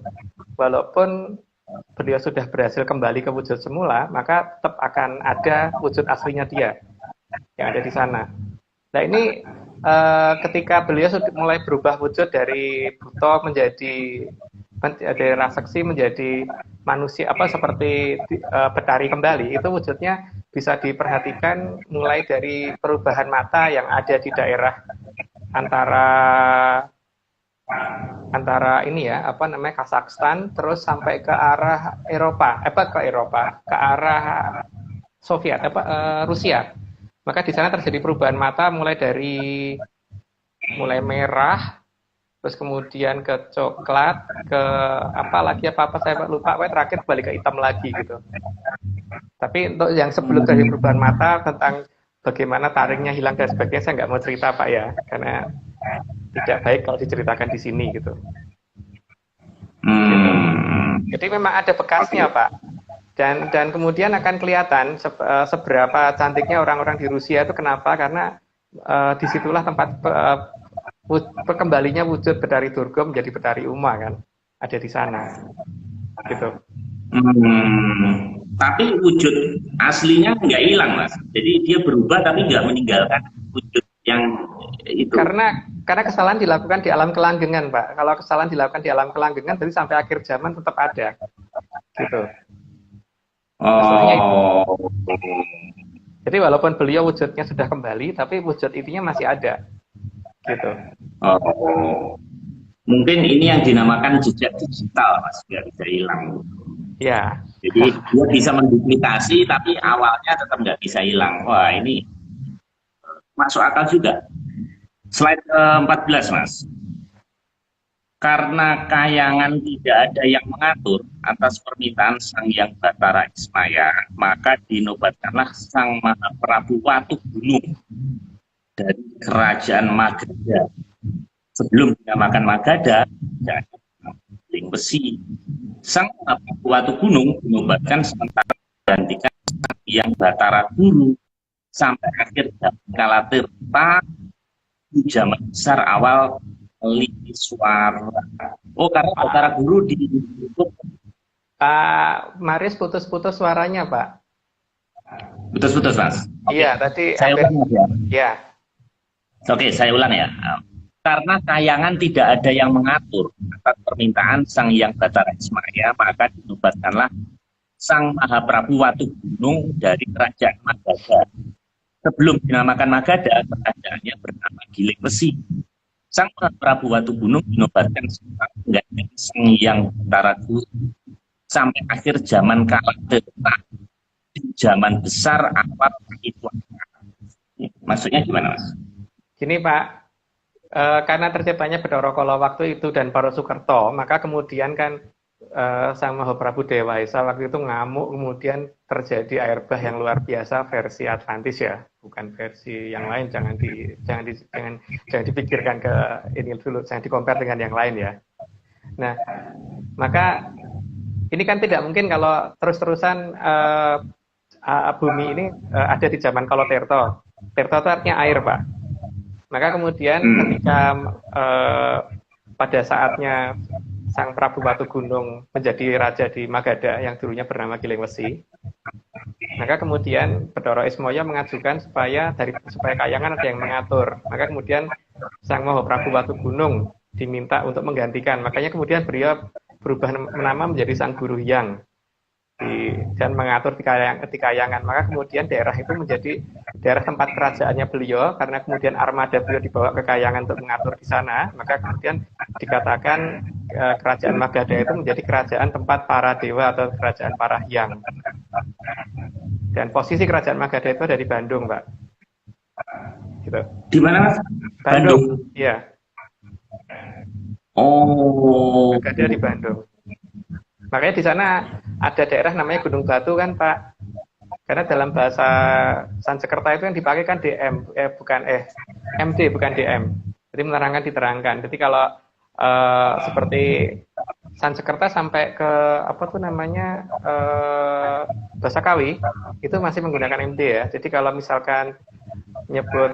walaupun beliau sudah berhasil kembali ke wujud semula, maka tetap akan ada wujud aslinya dia yang ada di sana. Nah ini ketika beliau sudah mulai berubah wujud dari buto menjadi dari raseksi menjadi manusia apa seperti betari kembali, itu wujudnya bisa diperhatikan mulai dari perubahan mata yang ada di daerah antara ini ya apa namanya Kazakhstan terus sampai ke arah Eropa ke arah Soviet Rusia, maka di sana terjadi perubahan mata mulai merah terus kemudian ke coklat ke apa saya lupa terakhir balik ke hitam lagi gitu. Tapi untuk yang sebelum terjadi perubahan mata tentang bagaimana taringnya hilang dan sebagainya saya nggak mau cerita Pak ya, karena tidak baik kalau diceritakan di sini gitu. Gitu. Jadi memang ada bekasnya Pak. Dan kemudian akan kelihatan seberapa cantiknya orang-orang di Rusia itu kenapa? Karena disitulah tempat kembalinya wujud Betari Durga menjadi Betari Uma kan, ada di sana. Gitu. Tapi wujud aslinya nggak hilang mas. Jadi dia berubah tapi nggak meninggalkan wujud yang itu. Karena kesalahan dilakukan di alam kelanggengan, Pak. Kalau kesalahan dilakukan di alam kelanggengan, berarti sampai akhir zaman tetap ada, gitu. Masalahnya itu. Oh, Jadi walaupun beliau wujudnya sudah kembali, tapi wujud intinya masih ada, gitu. oh. Mungkin ini yang dinamakan jejak digital, Mas, biar bisa hilang. Ya, Jadi dia bisa menduplikasi, tapi awalnya tetap nggak bisa hilang. Wah, ini masuk akal juga. Slide ke-14, Mas. Karena kayangan tidak ada yang mengatur atas permintaan Sang Hyang Batara Ismaya, maka dinobatkanlah Sang Mahaprabu Watu Gunung dari kerajaan Magadha. Sebelum dinamakan Magadha, Giling Besi. Sang Mahaprabu Watu Gunung dinobatkan sementara digantikan Sang Hyang Batara Guru sampai akhir zaman Kala Tirta di zaman besar awal Liswara. Oh, karena Batara Guru ditutup. Pak Maris putus-putus suaranya, Pak. Putus-putus, Mas. Iya, tadi Saya ulang ya. Ya, Oke, saya ulang ya. Karena kayangan tidak ada yang mengatur atas permintaan Sang Hyang Batara Ismaya, maka dinobatkanlah Sang Mahaprabu Watu Gunung dari kerajaan Magadha. Sebelum dinamakan Magadha, kerajaannya bernama Giling Besi. Sang Mahaprabu Watu Gunung dinobatkan sebagai Sang Hyang Batara Guru sampai akhir zaman Kala Tirta di zaman besar awal itu. Maksudnya gimana, Mas? gini Pak, karena terciptanya Bathara Kala waktu itu dan Para Sukerto, maka kemudian kan Sang Mahaprabu Dewa Esa waktu itu ngamuk, kemudian terjadi air bah yang luar biasa versi Atlantis ya, bukan versi yang lain. Jangan dipikirkan ke ini dulu, jangan dikompar dengan yang lain ya. Nah, maka ini kan tidak mungkin kalau terus-terusan bumi ini ada di zaman Kala Tirta. Tirta itu artinya air, Pak. Maka kemudian ketika pada saatnya Sang Prabu Watu Gunung menjadi raja di Magadha yang dulunya bernama Giling Besi, maka kemudian Bathara Ismaya mengajukan supaya kayangan ada yang mengatur. Maka kemudian Sang Mahaprabu Watu Gunung diminta untuk menggantikan. Makanya kemudian beliau berubah nama menjadi Sang Guru Hyang dan mengatur di kayangan. Maka kemudian daerah itu menjadi daerah tempat kerajaannya beliau, karena kemudian armada beliau dibawa ke kayangan untuk mengatur di sana. Maka kemudian dikatakan kerajaan Magadha itu menjadi kerajaan tempat para dewa atau kerajaan para hyang. Dan posisi kerajaan Magadha itu ada di Bandung, Pak. Gitu. Di mana, Mas? Bandung. Iya. Oh. Magadha di Bandung. Makanya di sana ada daerah namanya Gunung Batu kan, Pak. Karena dalam bahasa Sanskerta itu yang dipakai kan MD bukan DM. Jadi menerangkan diterangkan. Jadi kalau seperti Sanskerta sampai ke Basa Kawi itu masih menggunakan MD ya. Jadi kalau misalkan nyebut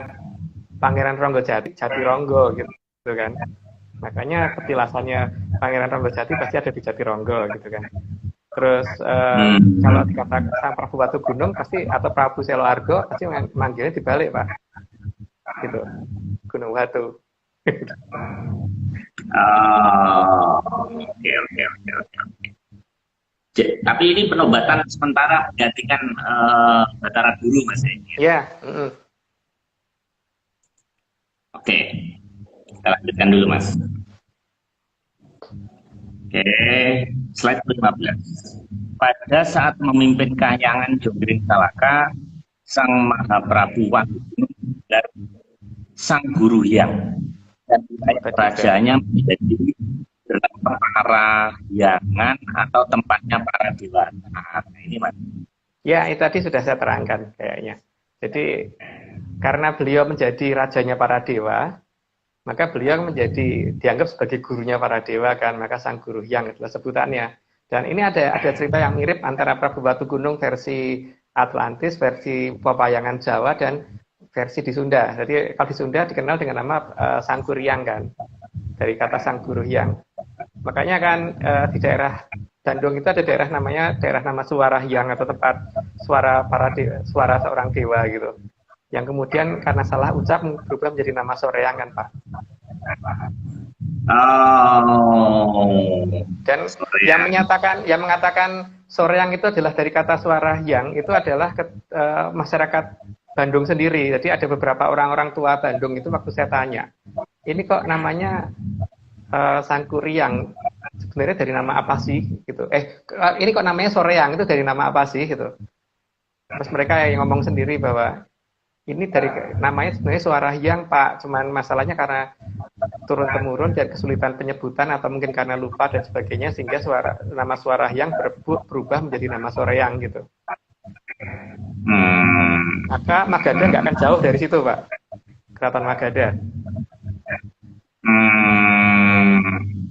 Pangeran Ronggojati, Jatironggo gitu kan. Makanya petilasannya Pangeran Ronggojati pasti ada di Jatironggo gitu kan. Terus kalau dikatakan Sang Prabu Watu Gunung pasti atau Prabu Selo Argo pasti manggilnya dibalik, Pak. Gitu. Gunung Watu. Oke. Tapi ini penobatan sementara menggantikan Batara Guru, Mas. Iya. Oke. Kita lanjutkan dulu, Mas. Oke, slide 15. Pada saat memimpin kahyangan Jonggring Salaka, Sang Mahaprabu Watu Gunung dan Sang Guru Hyang dan kerajaannya menjadi para hyangan atau tempatnya para dewa. Nah, ini, Mas. Ya, itu tadi sudah saya terangkan kayaknya. Jadi karena beliau menjadi rajanya para dewa, maka beliau dianggap sebagai gurunya para dewa kan, maka Sang Guru Hyang adalah sebutannya. Dan ini ada cerita yang mirip antara Prabu Watu Gunung versi Atlantis, versi pewayangan Jawa, dan versi di Sunda. Jadi kalau di Sunda dikenal dengan nama Sang Guru Hyang kan, dari kata Sang Guru Hyang. Makanya kan di daerah Bandung itu ada daerah nama Suara Hyang atau tempat suara seorang dewa gitu. yang kemudian karena salah ucap berubah menjadi nama Soreang kan Pak. Oh, Dan yang mengatakan Soreang itu adalah dari kata suara yang itu adalah masyarakat Bandung sendiri. Jadi ada beberapa orang-orang tua Bandung itu waktu saya tanya, ini kok namanya Sangkuriang, sebenarnya dari nama apa sih gitu. Ini kok namanya Soreang, itu dari nama apa sih gitu. Terus mereka yang ngomong sendiri bahwa ini dari namanya sebenarnya suara yang Pak, cuman masalahnya karena turun temurun dan kesulitan penyebutan atau mungkin karena lupa dan sebagainya sehingga nama suara yang berubah menjadi nama Soreang gitu. Maka Magadha nggak akan jauh dari situ Pak, Keraton Magadha.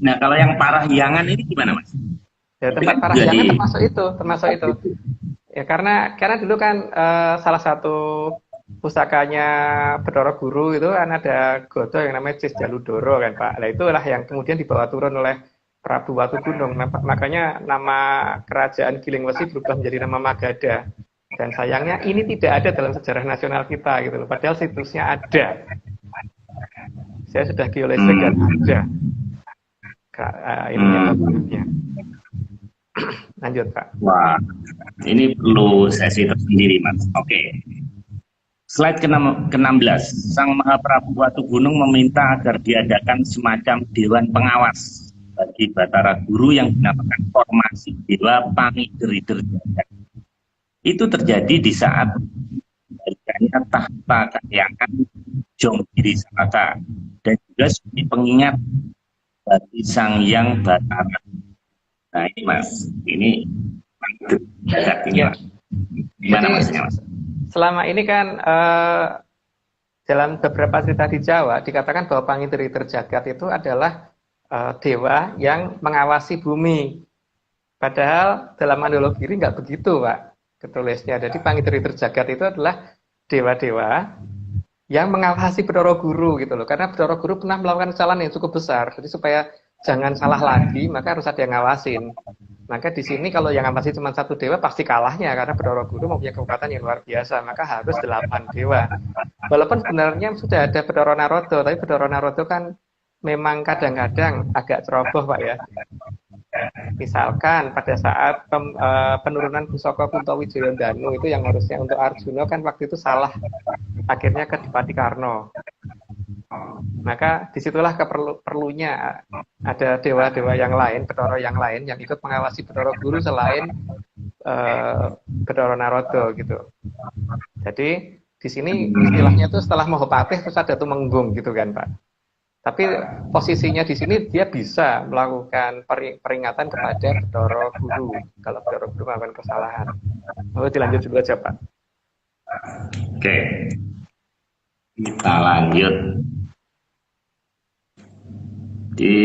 Nah kalau yang Parahyangan ini gimana Mas? Ya, tempat Parahyangan termasuk itu. Ya karena dulu kan salah satu pusakanya Bathara Guru itu kan ada godo yang namanya Cis Jaludoro kan Pak. Nah itulah yang kemudian dibawa turun oleh Prabu Watugunung. Makanya nama kerajaan Gilingwesi berubah menjadi nama Magadha. Dan sayangnya ini tidak ada dalam sejarah nasional kita gitu loh. Padahal situsnya ada. Saya sudah geolesek dan ada. Ini bangunannya. Lanjut Pak. Wah, ini perlu sesi tersendiri Mas. Oke. Slide ke-16. Sang Mahaprabu Watugunung meminta agar diadakan semacam dewan pengawas bagi Bathara Guru yang dinamakan formasi Dewa Pangideri Jagat. Itu terjadi di saat dibalikannya tahta Kahyangan Jonggiri Saka dan juga sebagai pengingat bagi Sang Hyang Bathara. Nah ini Mas, ini jagat ini Mas. Gimana Masnya Mas? Selama ini kan dalam beberapa cerita di Jawa dikatakan bahwa Pangideri Jagat itu adalah dewa yang mengawasi bumi. Padahal dalam Mandologiri nggak begitu Pak ketulisnya. Jadi Pangideri Jagat itu adalah dewa-dewa yang mengawasi Bathara Guru gitu loh. Karena Bathara Guru pernah melakukan kesalahan yang cukup besar. Jadi supaya jangan salah lagi, maka harus ada yang ngawasin. Maka di sini kalau yang ngawasi cuma satu dewa pasti kalahnya karena Bathara Guru mempunyai kekuatan yang luar biasa. Maka harus 8 dewa. Walaupun sebenarnya sudah ada Bathara Narada, tapi Bathara Narada kan memang kadang-kadang agak ceroboh Pak ya. Misalkan pada saat penurunan Pusaka Kuntawijaya Danu itu yang harusnya untuk Arjuna kan waktu itu salah, akhirnya ke Dipati Karna. Maka disitulah perlunya ada dewa-dewa yang lain, Bathara yang lain yang ikut mengawasi Bathara Guru selain Bathara Narada gitu. Jadi di sini istilahnya itu setelah Mahapatih terus ada Tumenggung gitu kan Pak. Tapi posisinya di sini dia bisa melakukan peringatan kepada Bathara Guru kalau Bathara Guru melakukan kesalahan. Lalu dilanjut dulu aja Pak. Oke, kita lanjut di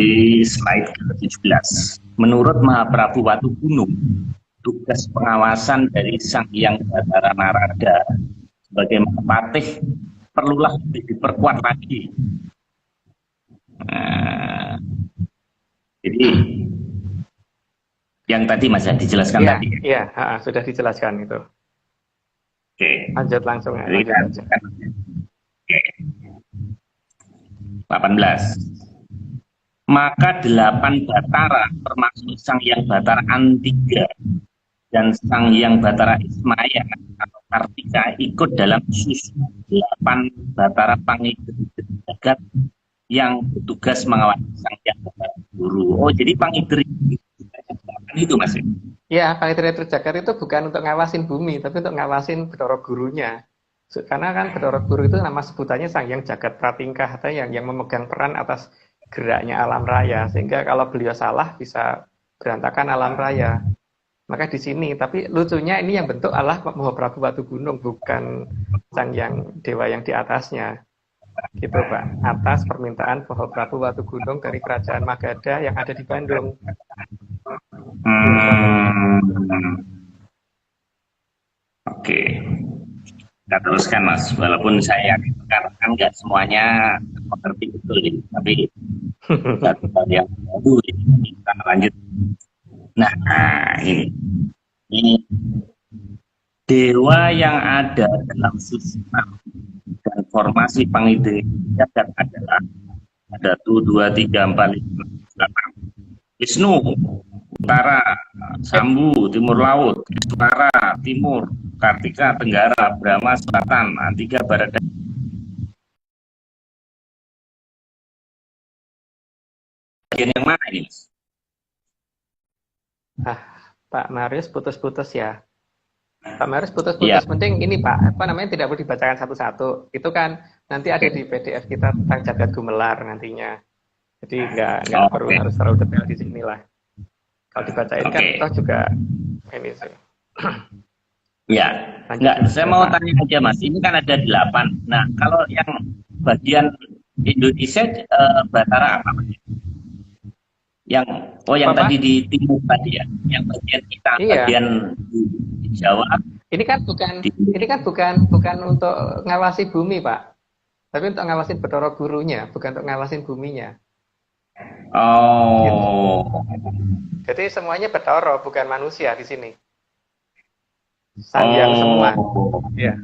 slide ke-17. Menurut Mahaprabu Watugunung, tugas pengawasan dari Sang Hyang Bathara Narada sebagai Mahapatih perlulah diperkuat lagi. Jadi yang tadi Mas ya dijelaskan ya, tadi. Iya, sudah dijelaskan itu. Oke. Lanjut langsung ya. Lanjut aja. Oke. 18. Maka 8 Bathara termasuk Sang Hyang Bathara Antiga dan Sang Hyang Bathara Ismaya atau Kartika ikut dalam susun 8 Bathara Pangideri Jagat yang bertugas mengawasi Sang Hyang Bathara Guru. Oh, jadi Pangideri itu Mas? Ya, Pangideri Jagat itu bukan untuk ngawasin bumi, tapi untuk ngawasin Bathara Gurunya. Karena kan Bathara Guru itu nama sebutannya Sang Hyang Jagat Pratingkah, atau yang memegang peran atas geraknya alam raya, sehingga kalau beliau salah bisa berantakan alam raya. Maka di sini, tapi lucunya ini yang bentuk Allah Mahaprabu Watugunung, bukan Sang Hyang Dewa yang di atasnya. Gitu Pak, atas permintaan Mahaprabu Watugunung dari Kerajaan Magadha yang ada di Bandung. Oke, kita teruskan Mas, walaupun saya kan nggak semuanya mengerti betul ini, tapi yang baru ini kita lanjut. Nah, ini dewa yang ada dalam susunan formasi pangidri jagat adalah ada 1, 2, 3, 4, 5, 8. Wisnu, Utara, Sambu, Timur Laut, Utara, Timur, Kartika, Tenggara, Brahma, Selatan, Antiga, Barat, dan bagian yang mana ini, Mas? Pak Marius putus-putus ya. Pak Marius Iya. putus-putus. Penting ini Pak, apa namanya tidak perlu dibacakan satu-satu. Itu kan nanti ada di PDF kita tentang jagat gumelar nantinya. Jadi nggak perlu harus terlalu detail di sini lah. Kalau dibacain kan toh juga ini sih. Ya, enggak, saya mau tanya aja Mas, ini kan ada 8. Nah, kalau yang bagian Indonesia Batara apa Mas? Yang yang Apa, tadi di timur tadi ya, yang bagian kita, iya. bagian di Jawa. Ini kan bukan untuk ngawasi bumi, Pak. Tapi untuk ngawasin Bathara Gurunya, bukan untuk ngawasin buminya. Oh. Gitu. Jadi semuanya Bathara, bukan manusia di sini. Sangyang semua. Ya.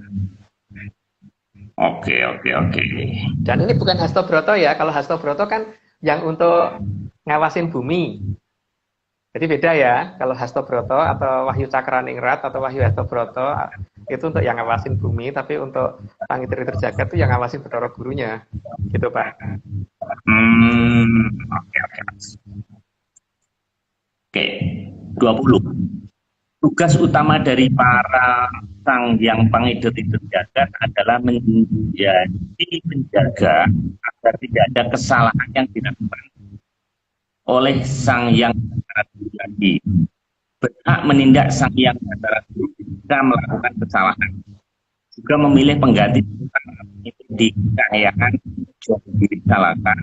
Oke. Dan ini bukan Hastobroto ya. Kalau Hastobroto kan yang untuk ngawasin bumi. Jadi beda ya. Kalau Hastobroto atau Wahyu Cakraningrat atau Wahyu Hastobroto itu untuk yang ngawasin bumi, tapi untuk Pangidri Terjagat itu yang ngawasin Bathara Gurunya. Gitu, Pak. Oke. 20. Tugas utama dari para Sangyang Pangidri Terjagat adalah menjadi penjaga agar tidak ada kesalahan yang dilakukan oleh Sangyang Bathara Guru lagi. Berhak menindak Sangyang Bathara Guru jika melakukan kesalahan. Juga memilih pengganti di Kahyangan Jonggiri Salaka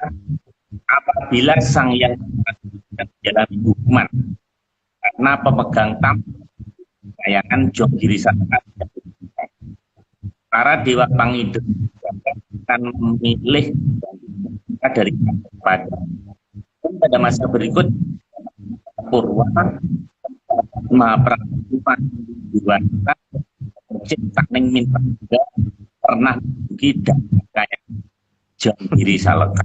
apabila Sangyang Bathara Guru sedang menjalani hukuman karena pemegang tampuk Kahyangan Jonggiri Salaka. Para Dewa Pangidri akan memilih dari pada masa berikut Purwa Mahaprabhu Diwata Ciptaning Minta juga pernah kita kayak Jonggiri Salaka.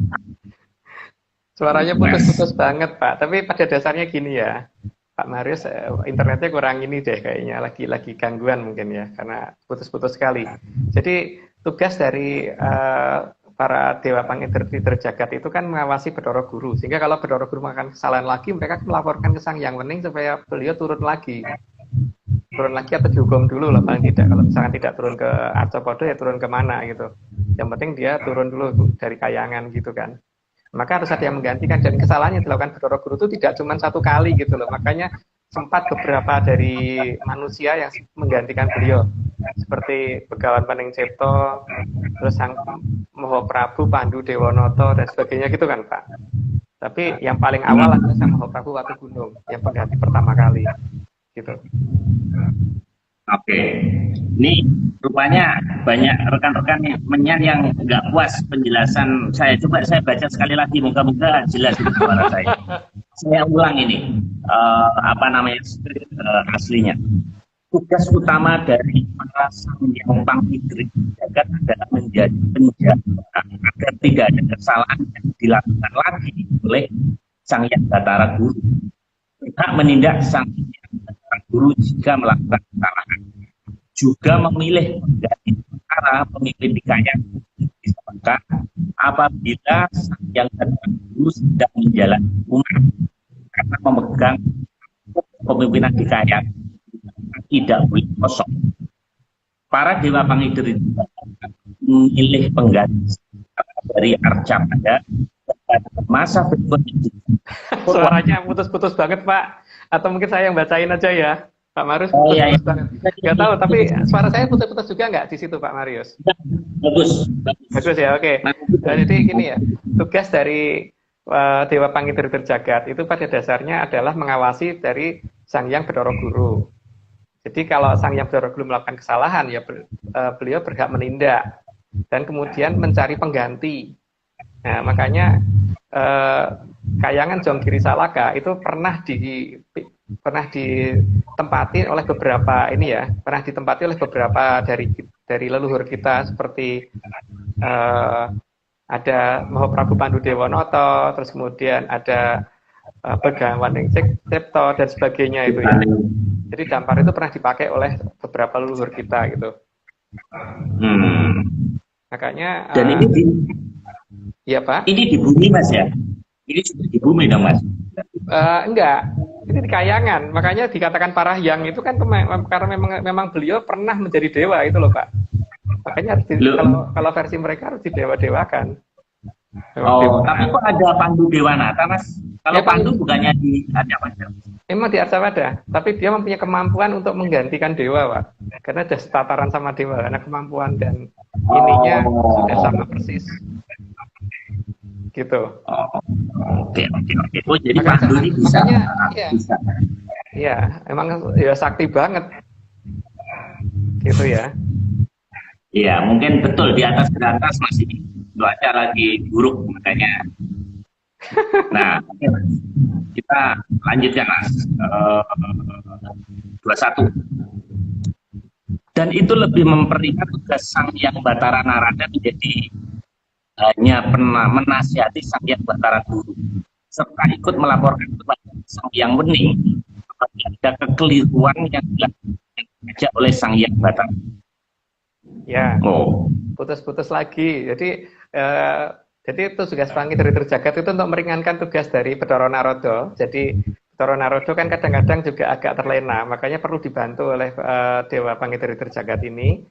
Suaranya putus-putus banget, Pak. Tapi pada dasarnya gini ya, Pak Marius, internetnya kurang ini deh kayaknya, lagi gangguan mungkin ya, karena putus-putus sekali. Jadi tugas dari para Dewa Pangidri Terjagat itu kan mengawasi Bathara Guru, sehingga kalau Bathara Guru melakukan kesalahan lagi, mereka melaporkan ke Sangyang Wening supaya beliau turun lagi atau dihukum dulu lah paling tidak. Kalau misalkan tidak turun ke Arcapada ya turun ke mana gitu. Yang penting dia turun dulu dari Kahyangan gitu kan. Maka harus ada yang menggantikan, dan kesalahan yang dilakukan Bathara Guru itu tidak cuma satu kali gitu loh. Makanya sempat beberapa dari manusia yang menggantikan beliau, seperti Begawan Pening Cipto, terus Sang Mahaprabu Pandu Dewonoto dan sebagainya gitu kan, Pak. Tapi yang paling awal adalah Sang Mahaprabu Watugunung yang pengganti pertama kali gitu. Oke, ini rupanya banyak rekan-rekan yang nggak puas penjelasan saya. Coba saya baca sekali lagi, moga-moga jelas suara saya. Saya ulang ini, aslinya. Tugas utama dari para Sangyang Pangidri Terjagat adalah menjadi penjaga agar tidak ada kesalahan yang dilakukan lagi oleh Sangyang Bathara Guru. Berhak menindak Sangyang Bathara Guru jika melakukan kesalahan. Juga memilih pengganti perkara pemimpin di Kahyangan Salaka apabila Sangyang Bathara Guru sedang menjalani hukuman karena memegang kepemimpinan di Kahyangan tidak boleh kosong. Para Dewa Pangidri memilih pengganti dari Arcapada masa berikutnya. Suaranya putus-putus banget, Pak. Atau mungkin saya yang bacain aja ya, Pak Marius. Iya. Banget. Nggak tahu, tapi suara saya putus-putus juga nggak di situ, Pak Marius? Bagus ya, oke. Jadi gini ya, tugas dari Dewa Pangidri Terjagat itu pada dasarnya adalah mengawasi dari Sangyang Bathara Guru. Jadi kalau Sangyang Bathara Guru melakukan kesalahan, ya beliau berhak menindak dan kemudian mencari pengganti. Nah, makanya Kahyangan Jonggiri Salaka itu pernah ditempati oleh beberapa dari leluhur kita seperti uh, ada Mahaprabu Pandudewonoto, terus kemudian ada Begawan Cipto dan sebagainya itu ya. Jadi dampar itu pernah dipakai oleh beberapa leluhur kita gitu. Makanya. Dan ini iya Pak. Ini di bumi Mas ya? Ini sudah di bumi dong Mas? Enggak, ini di Kayangan. Makanya dikatakan Parahyang itu kan karena memang beliau pernah menjadi dewa itu loh Pak. Makanya kalau versi mereka harus didewa-dewakan. Tapi kok ada Pandu Dewanata Mas? Kalau ya, Pandu bukannya di Arjawada? Memang di Arjawada, tapi dia mempunyai kemampuan untuk menggantikan dewa Pak. Karena sudah setataran sama dewa, karena kemampuan dan ininya sudah sama persis. Gitu. Oke. Oh, jadi Pandu ini bisa. Iya, emang ya sakti banget. Gitu ya. Iya, mungkin betul di atas masih cuaca lagi buruk makanya. Nah, kita lanjutkan Mas. 21. Dan itu lebih memperingat tugas Sang Hyang Batara Narada menjadi hanya menasihati Sang Hyang Batara Guru serta ikut melaporkan kepada Sang Hyang Wening ada kekeliruan yang dilakukan oleh Sang Hyang Batara. Ya, putus-putus lagi. Jadi tugas Pangitri Terjagat itu untuk meringankan tugas dari Bathara Narada. Jadi Bathara Narada kan kadang-kadang juga agak terlena, makanya perlu dibantu oleh Dewa Pangitri Terjagat ini.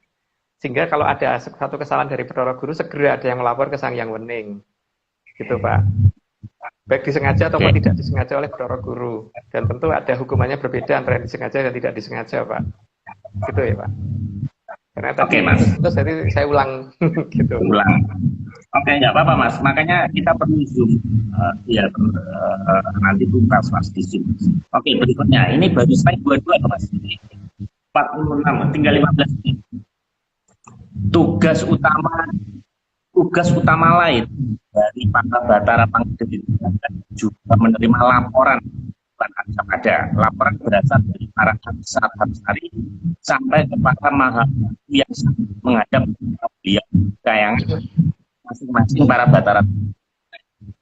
Sehingga kalau ada satu kesalahan dari Bathara Guru, segera ada yang melapor ke Sang Hyang Wening. Gitu Pak. Baik disengaja ataupun tidak disengaja oleh Bathara Guru. Dan tentu ada hukumannya berbeda antara yang disengaja dan tidak disengaja Pak. Gitu ya Pak. Karena tadi terus jadi saya ulang gitu. Nggak apa-apa Mas. Makanya kita perlu zoom nanti tuntas Mas di zoom. Berikutnya ini baru slide 22 Mas. 46 tinggal 15 menit. Tugas utama lain dari para Bathara Pangitri juga menerima laporan. Ada laporan berasal dari para Hapsari sampai kepada yang menghadap beliau Kayangan masing-masing para Bathara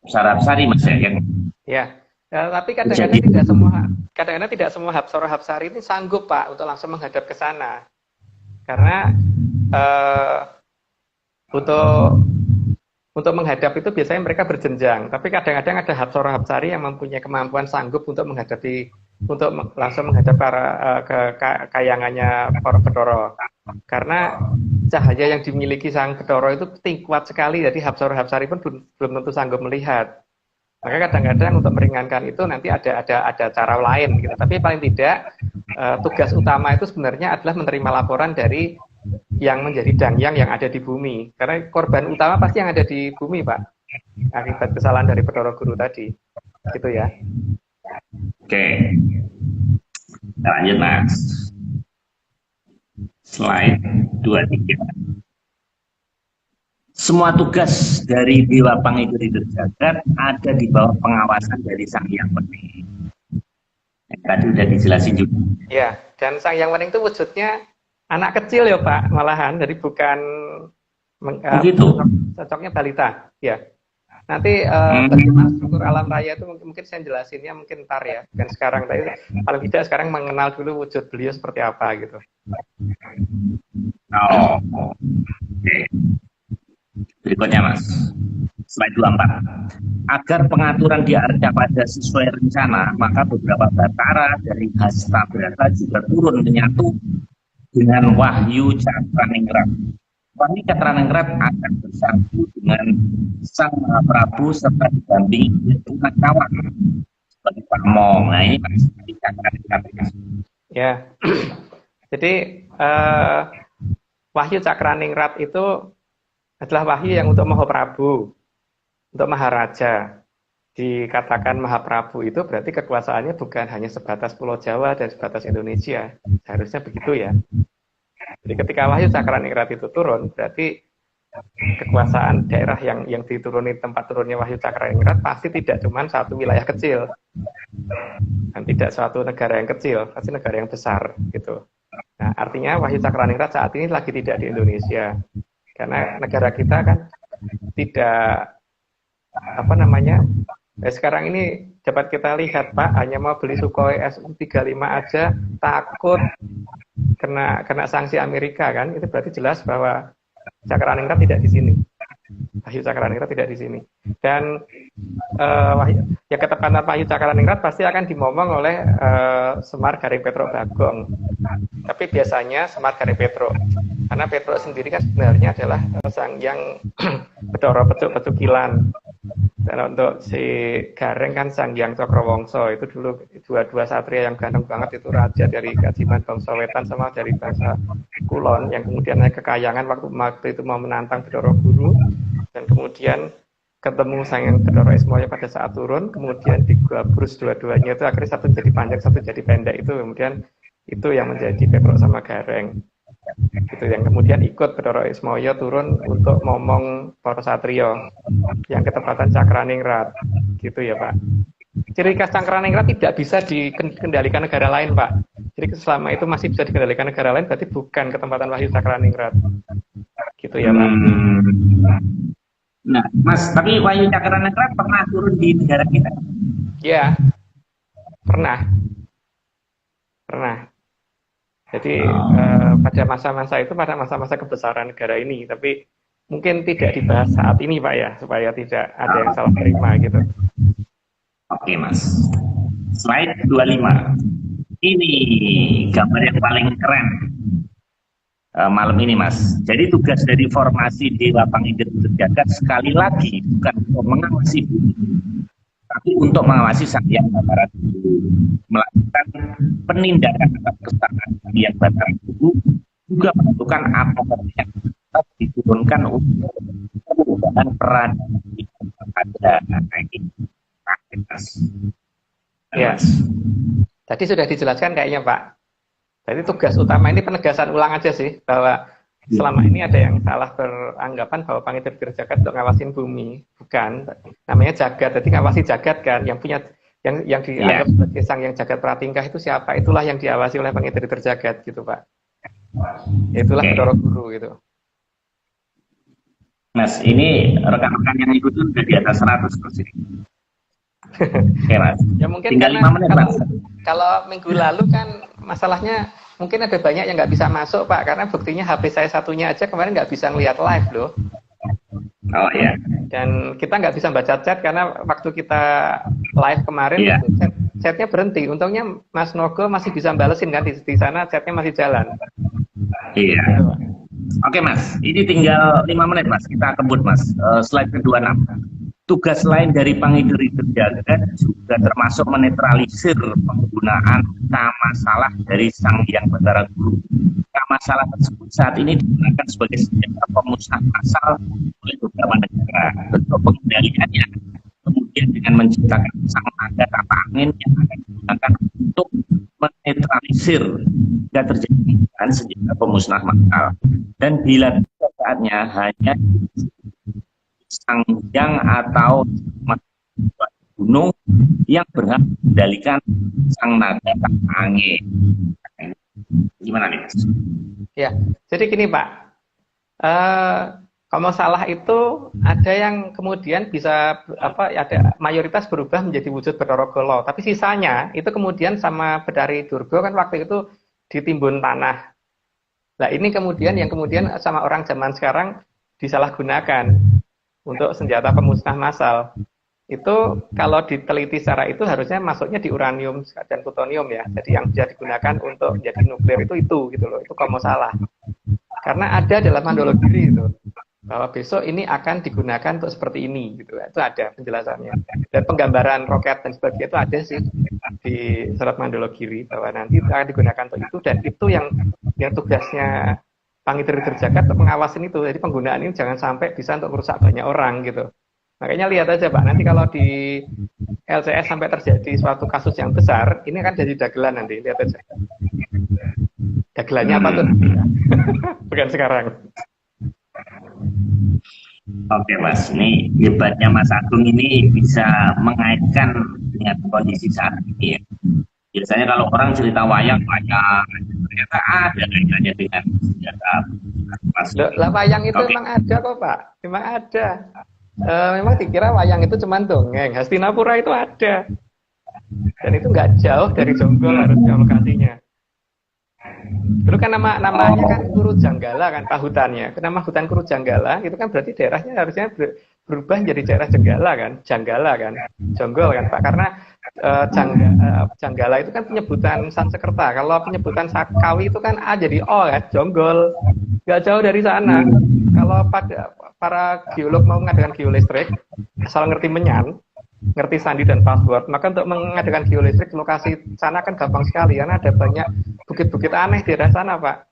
Hapsari Mas ya. Tapi kadang-kadang tidak semua Hapsara Hapsari ini sanggup Pak untuk langsung menghadap ke sana karena untuk menghadap itu biasanya mereka berjenjang, tapi kadang-kadang ada Hapsara Hapsari yang mempunyai kemampuan sanggup untuk langsung menghadap ke kayangannya para Bathara. Karena cahaya yang dimiliki Sang Bathara itu kuat sekali, jadi Hapsara Hapsari pun belum tentu sanggup melihat. Maka kadang-kadang untuk meringankan itu nanti ada cara lain gitu. Tapi paling tidak tugas utama itu sebenarnya adalah menerima laporan dari yang menjadi dangyang yang ada di bumi. Karena korban utama pasti yang ada di bumi, Pak. Akibat kesalahan dari Bathara Guru tadi. Gitu ya. Oke. Kita lanjut, Mas. Slide 23. Semua tugas dari Dewa Pangitri Terjagat ada di bawah pengawasan dari Sang Hyang Wening. Tadi udah dijelasin juga. Ya, dan Sang Hyang Wening itu wujudnya anak kecil ya Pak, malahan, jadi bukan cocoknya balita, ya. Nanti bagaimana struktur alam raya itu mungkin saya jelasinnya mungkin ntar ya, dan sekarang tadi paling tidak sekarang mengenal dulu wujud beliau seperti apa gitu. Oke. Berikutnya Mas, slide 24. Agar pengaturan di Arjawada sesuai rencana, maka beberapa Bathara dari Hasta Brata juga turun menyatu dengan Wahyu Cakraningrat. Wahyu Cakraningrat akan bersatu dengan Sang Mahaprabu serta didampingi dengan kawan seperti Pamong. Nah ini masih Cakraningrat. Ya, jadi Wahyu Cakraningrat itu adalah wahyu yang untuk Mahaprabu, untuk Maharaja. Dikatakan Mahaprabu itu berarti kekuasaannya bukan hanya sebatas Pulau Jawa dan sebatas Indonesia. Seharusnya begitu ya. Jadi ketika Wahyu Cakraningrat itu turun, berarti kekuasaan daerah yang dituruni tempat turunnya Wahyu Cakraningrat pasti tidak cuma satu wilayah kecil. Dan tidak suatu negara yang kecil, pasti negara yang besar gitu. Nah, artinya Wahyu Cakraningrat saat ini lagi tidak di Indonesia. Karena negara kita kan tidak apa namanya, sekarang ini dapat kita lihat Pak, hanya mau beli Sukhoi Su-35 aja takut kena sanksi Amerika kan, itu berarti jelas bahwa Cakraningrat tidak di sini. Wahyu Cakraningrat tidak di sini. Dan ya ketepatan Wahyu Cakraningrat pasti akan dimomong oleh Semar Garing Petro Bagong. Tapi biasanya Semar Garing Petro, karena Petro sendiri kan sebenarnya adalah sang yang Bedoro Pecuk-Pecukilan. Dan untuk si Gareng kan sang yang Cokrawongso, itu dulu dua satria yang ganteng banget, itu raja dari Kajiman bangsa Wetan sama dari bangsa Kulon, yang kemudian naik ke Kayangan waktu itu mau menantang Bedoro Guru, dan kemudian ketemu sang Bedoro Ismoyo pada saat turun, kemudian digabrus dua-duanya, itu akhirnya satu jadi panjang satu jadi pendek, itu kemudian itu yang menjadi Petro sama Gareng. Itu yang kemudian ikut Bedoro Ismoyo turun untuk ngomong para satrio yang ketepatan Cakraningrat, gitu ya Pak. Ciri khas Cakraningrat tidak bisa dikendalikan negara lain Pak. Jadi selama itu masih bisa dikendalikan negara lain, berarti bukan ketempatan Wahyu Cakraningrat, gitu ya Pak. Nah, Mas, tapi Wahyu Cakraningrat pernah turun di negara kita? Ya, pernah. Jadi pada masa-masa itu, pada masa-masa kebesaran negara ini, tapi mungkin tidak dibahas saat ini Pak ya, supaya tidak ada yang salah terima gitu. Oke Mas, slide 25. Ini gambar yang paling keren malam ini Mas. Jadi tugas dari formasi Dewa Pangidit Jagat sekali lagi bukan untuk mengawasi bumi, tapi untuk mengawasi Sang Hyang Batara Guru, melakukan penindakan atas kesalahan Sang Hyang Batara Guru, juga menentukan apa yang tetap diturunkan untuk perubahan peran pada ini. Ya, tadi sudah dijelaskan kayaknya Pak. Jadi tugas utama ini penegasan ulang aja sih, bahwa selama ini ada yang salah beranggapan bahwa Pangidit Jagat untuk ngawasin bumi, bukan. Namanya jagat, jadi ngawasi jagat kan, yang punya yang dianggap sebagai sang yang jagat pratingkah itu siapa? Itulah yang diawasi oleh Pangidit Jagat gitu Pak. Itulah Bedoro Guru gitu. Mas, ini rekan-rekan yang ikut itu sudah di atas 100 Mas ini. Oke Mas. Ya mungkin tinggal 5 menit Mas. Kalau minggu lalu kan masalahnya mungkin ada banyak yang nggak bisa masuk Pak, karena buktinya HP saya satunya aja kemarin nggak bisa ngelihat live loh. Oh iya. Dan kita nggak bisa baca chat karena waktu kita live kemarin itu chatnya berhenti. Untungnya Mas Nogo masih bisa balesin kan, di sana chatnya masih jalan. Iya. Oke Mas, ini tinggal 5 menit Mas, kita kebut Mas. Slide ke-26. Tugas lain dari Pangidit Jagat juga termasuk menetralisir penggunaan nama salah dari Sang Hyang Batara Guru. Nama salah tersebut saat ini digunakan sebagai senjata pemusnah massal oleh beberapa negara. Bentuk pengendaliannya kemudian dengan menciptakan sang naga tapa angin yang akan digunakan untuk menetralisir jika terjadi penggunaan senjata pemusnah massal. Dan bila saatnya hanya Sang Hyang atau gunung yang berhak mengendalikan sang naga tapa angin. Gimana nih Mas? Ya, jadi gini Pak, kalau salah itu ada yang kemudian bisa ada mayoritas berubah menjadi wujud Bathara Gala, tapi sisanya itu kemudian sama Bedari Durga kan waktu itu ditimbun tanah. Nah ini kemudian yang kemudian sama orang zaman sekarang disalahgunakan untuk senjata pemusnah massal. Itu kalau diteliti secara itu harusnya masuknya di uranium dan plutonium ya. Jadi yang bisa digunakan untuk menjadi nuklir itu gitu loh. Itu kalau salah. Karena ada dalam Mandologiri itu bahwa besok ini akan digunakan untuk seperti ini gitu. Itu ada penjelasannya. Dan penggambaran roket dan sebagainya itu ada sih di surat Mandologiri bahwa nanti akan digunakan untuk itu, dan itu yang tugasnya Pangidit Jagat untuk mengawasin itu. Jadi penggunaan ini jangan sampai bisa untuk merusak banyak orang gitu. Makanya lihat aja Pak, nanti kalau di LCS sampai terjadi suatu kasus yang besar, ini akan jadi dagelan nanti, lihat aja. Dagelannya apa tuh? Bukan sekarang. Oke Mas, ini hebatnya Mas Agung ini bisa mengaitkan dengan kondisi saat ini ya. Biasanya kalau orang cerita wayang ternyata ada kaitannya dengan senjata Mas. Lah wayang itu Oke. memang ada kok Pak, memang ada. Memang dikira wayang itu cuma dongeng. Hastinapura itu ada, dan itu nggak jauh dari Jonggol harusnya lokasinya. Dulu kan namanya kan Kurujanggala kan Pak hutannya. Nama hutan Kurujanggala itu kan berarti daerahnya harusnya berubah menjadi daerah Jenggala kan, Janggala kan, Jonggol kan Pak. Karena Janggala itu kan penyebutan Sanskerta. Kalau penyebutan Kawi itu kan A jadi O kan, Jonggol. Nggak jauh dari sana. Kalau pada para geolog mau mengadakan geolistrik, asal ngerti menyan, ngerti sandi dan password, maka untuk mengadakan geolistrik lokasi sana kan gampang sekali karena ada banyak bukit-bukit aneh di daerah sana Pak.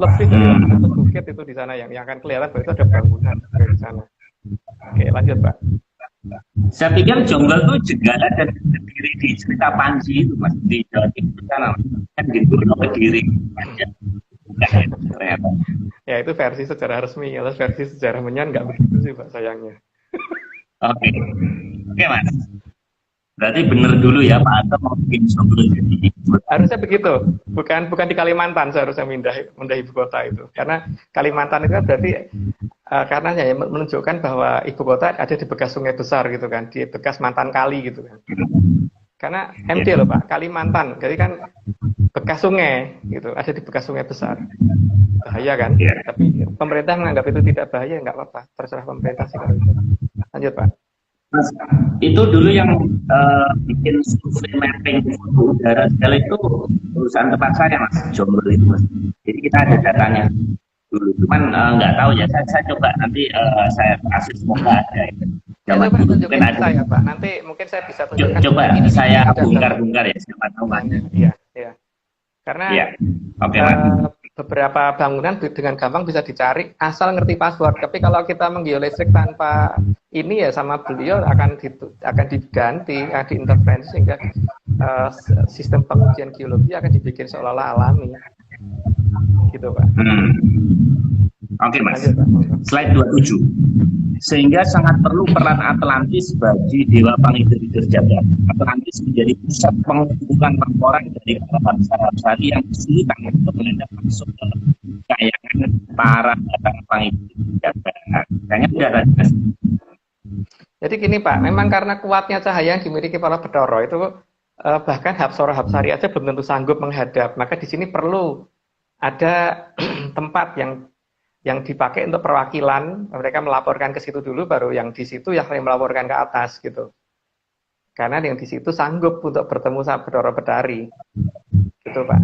Lebih dari 100 bukit itu di sana yang akan kelihatan bahwa itu ada bangunan di sana. Oke, lanjut Pak. Saya pikir Jonggol itu Jenggala dan Kediri di cerita Panji itu Mas, di Jawa Timur sana kan gitu, Kediri aja. Ternyata. Ya itu versi sejarah resmi, kalau versi sejarah menyan nggak begitu sih Pak sayangnya. Oke, oke Mas. Berarti benar dulu ya Pak Atom mau bikin Jonggol jadi Harusnya begitu, bukan di Kalimantan seharusnya pindah ibu kota itu, karena Kalimantan itu kan berarti karena ya menunjukkan bahwa ibu kota ada di bekas sungai besar gitu kan, di bekas mantan kali gitu kan. Karena MD loh Pak, Kalimantan, jadi kan bekas sungai gitu, ada di bekas sungai besar, bahaya kan? Tapi pemerintah menganggap itu tidak bahaya, nggak apa-apa, terserah pemerintah sih kalau itu. Lanjut Pak. Mas, itu dulu yang bikin survei mapping foto udara segala itu perusahaan tempat saya Mas, Jonggol itu Mas. Jadi kita ada datanya dulu, cuman nggak tahu ya. Saya coba nanti saya kasih semoga ada. Ya, Zaman coba dulu tunjukin mungkin ada. saya Pak. Nanti mungkin saya bisa tunjukkan. Coba ini saya ada bongkar-bongkar ya, siapa tahu Mas. Iya, iya. Karena Iya, oke Mas. beberapa bangunan dengan gampang bisa dicari asal ngerti password. Tapi kalau kita menggeolistrik tanpa ini ya sama beliau akan diganti, akan diintervensi sehingga sistem pengujian geologi akan dibikin seolah-olah alami. Gitu Pak. Oke Mas. Lanjut, Pak. Slide 27. Sehingga sangat perlu peran Atlantis bagi Dewa Pangider Jagat. Atlantis menjadi pusat pengumpulan laporan dari para bangsa-bangsa yang kesulitan untuk menghadap langsung dalam kayangan para Pangider Jagat. Kayaknya tidak ada. Jadi gini Pak, memang karena kuatnya cahaya yang dimiliki para Bathara itu bahkan Hapsara Hapsari aja belum tentu sanggup menghadap. Maka di sini perlu ada tempat yang dipakai untuk perwakilan, mereka melaporkan ke situ dulu, baru yang di situ yang melaporkan ke atas gitu. Karena yang di situ sanggup untuk bertemu sama Bathara Betari, gitu Pak.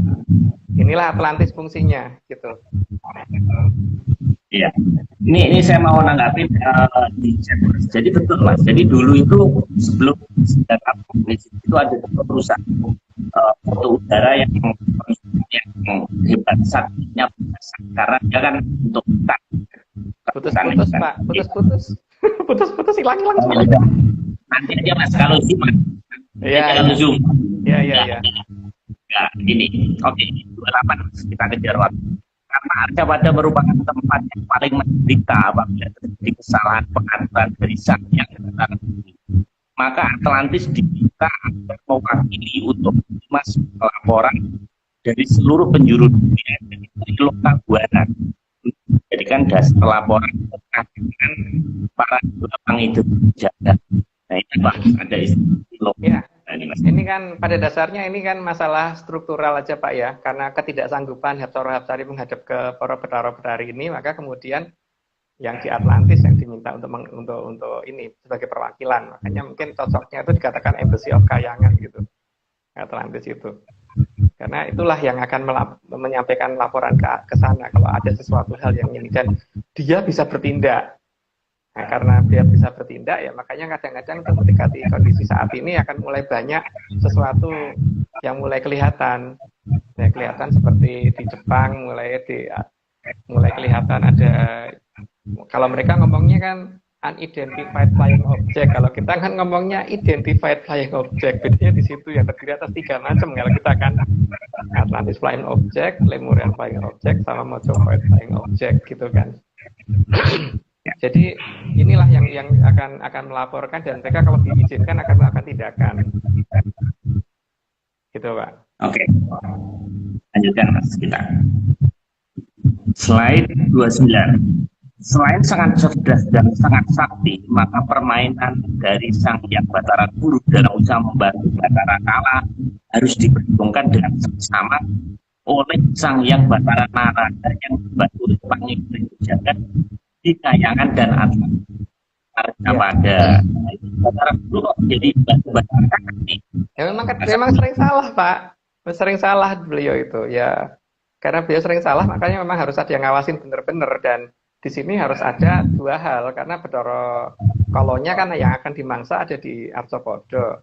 Inilah Atlantis fungsinya, gitu. Iya, ini saya mau nanggapin di chat Mas. Jadi betul Mas. Jadi dulu itu sebelum Atlantis itu ada perusahaan foto udara yang hebat saktinya karena dia kan untuk hutan. Putus-putus Pak, putus-putus. Putus-putus hilang semua. Nanti aja Mas kalau zoom Mas. Iya. Kalau zoom. Iya. Ya, ini. Oke, 28 Mas. Kita kejar waktu. Karena Arjawada merupakan tempat yang paling menderita apabila terjadi kesalahan pengaturan dari sang yang datang. Maka Atlantis diminta agar mewakili untuk masuk laporan dari seluruh penjuru dunia dari lokal buana. Jadikan dasar laporan terkait dengan para Pangider Jagat. Nah ini Pak, ada istilah. Ya. Ini kan pada dasarnya ini kan masalah struktural aja Pak ya, karena ketidaksanggupan Hapsara Hapsari menghadap ke para Bathara Betari ini, maka kemudian yang di Atlantis yang diminta untuk ini sebagai perwakilan, makanya mungkin cocoknya itu dikatakan embassy of Kayangan gitu, Atlantis itu, karena itulah yang akan menyampaikan laporan ke sana kalau ada sesuatu hal yang ini dan dia bisa bertindak. Nah, karena dia bisa bertindak ya makanya kadang-kadang mendekati kondisi saat ini akan mulai banyak sesuatu yang mulai kelihatan. Ya, kelihatan seperti di Jepang mulai kelihatan ada, kalau mereka ngomongnya kan unidentified flying object, kalau kita kan ngomongnya identified flying object. Bedanya di situ ya, terdiri atas 3 macam. Kalau kita kan Atlantis flying object, Lemurian flying object, sama Mojovoid flying object gitu kan. Jadi inilah yang akan melaporkan dan mereka kalau diizinkan akan melakukan tindakan. Gitu Pak. Oke. Lanjut lanjutkan Mas kita. Slide 29. Selain sangat cerdas dan sangat sakti, maka permainan dari Sang Hyang Batara Guru dalam usaha membantu Batara Kala harus diperhitungkan dengan sama oleh Sang Hyang Batara Narada yang membantu Pangipring Jagat di Kayangan dan Atma. Pada Batara Guru kok jadi Batara Kakti. Ya memang sering salah Pak, sering salah beliau itu ya. Karena beliau sering salah, makanya memang harus ada yang ngawasin bener-bener. Dan di sini harus ada dua hal, karena Bathara Kala-nya kan yang akan dimangsa ada di Arcapada.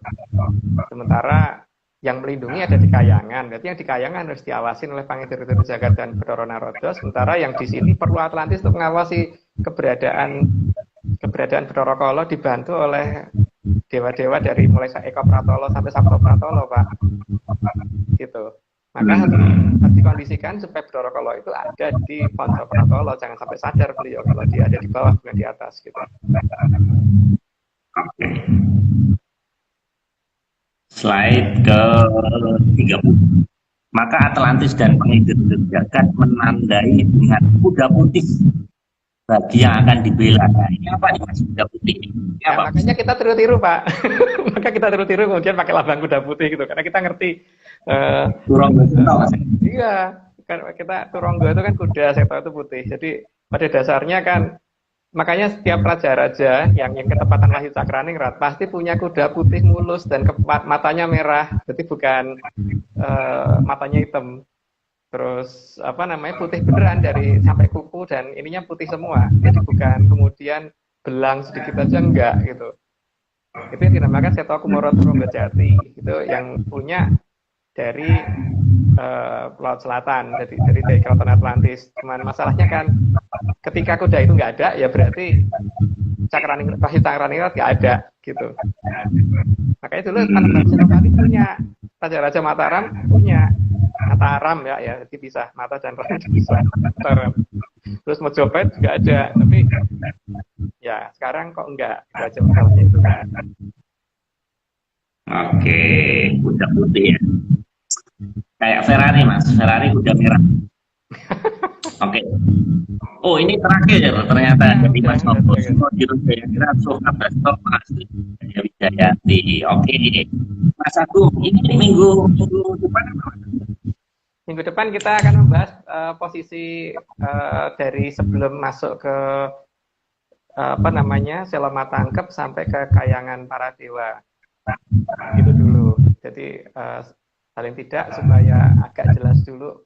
Sementara yang melindungi ada di Kayangan. Berarti yang di Kayangan harus diawasin oleh Pangipring Jagat dan Bathara Narada. Sementara yang di sini perlu Atlantis untuk mengawasi keberadaan Bathara Kala dibantu oleh dewa-dewa dari mulai Eka Pratala sampai Sabta Pratala, Pak. Gitu. Maka harus dikondisikan supaya Bathara Kala itu ada di Panca Pratala, jangan sampai sadar beliau kalau dia ada di bawah bukan di atas gitu. Slide ke-30. Maka Atlantis dan Pangipring Jagat menandai dengan kuda putih bagi yang akan dibela. Nah, ini apa nih Mas, kuda putih? Ini Ya, apa? makanya kita tiru-tiru Pak. Maka kita tiru-tiru kemudian pakai lambang kuda putih gitu, karena kita ngerti. Turonggo Seto, Mas. Iya, karena kita Turonggo itu kan kuda, Seto itu putih. Jadi pada dasarnya kan, makanya setiap raja-raja yang ketepatan lahir Cakraningrat pasti punya kuda putih mulus dan matanya merah. Jadi bukan matanya hitam. Terus apa namanya, putih beneran dari sampai kuku dan ininya putih semua. Jadi bukan kemudian belang sedikit aja, enggak gitu. Itu yang dinamakan Seto Kumara Turonggo Jati. Itu yang punya dari Laut Selatan, dari Keraton Atlantis. Cuman masalahnya kan ketika kuda itu nggak ada, ya berarti Cakraningrat nggak ada gitu. Makanya dulu Panembahan Senopati punya, Raja-Raja Mataram punya. Mataram ya, jadi bisa mata dan ram bisa Mataram. Terus Mojopahit juga ada, tapi ya sekarang kok enggak, itu aja masalahnya itu kan. Oke, kuda putih ya. Kayak Ferrari Mas, Ferrari kuda merah. Oke. Oh ini terakhir ya ternyata. Jadi Mas Novo Sumo Dirujayakira Soka Basto Asli Wijayati. Oke. Mas Agung, ini minggu depan apa? Minggu depan kita akan membahas posisi dari sebelum masuk ke apa namanya Sela Matangkep sampai ke Kayangan Para Dewa. Gitu dulu. Jadi paling tidak supaya agak jelas dulu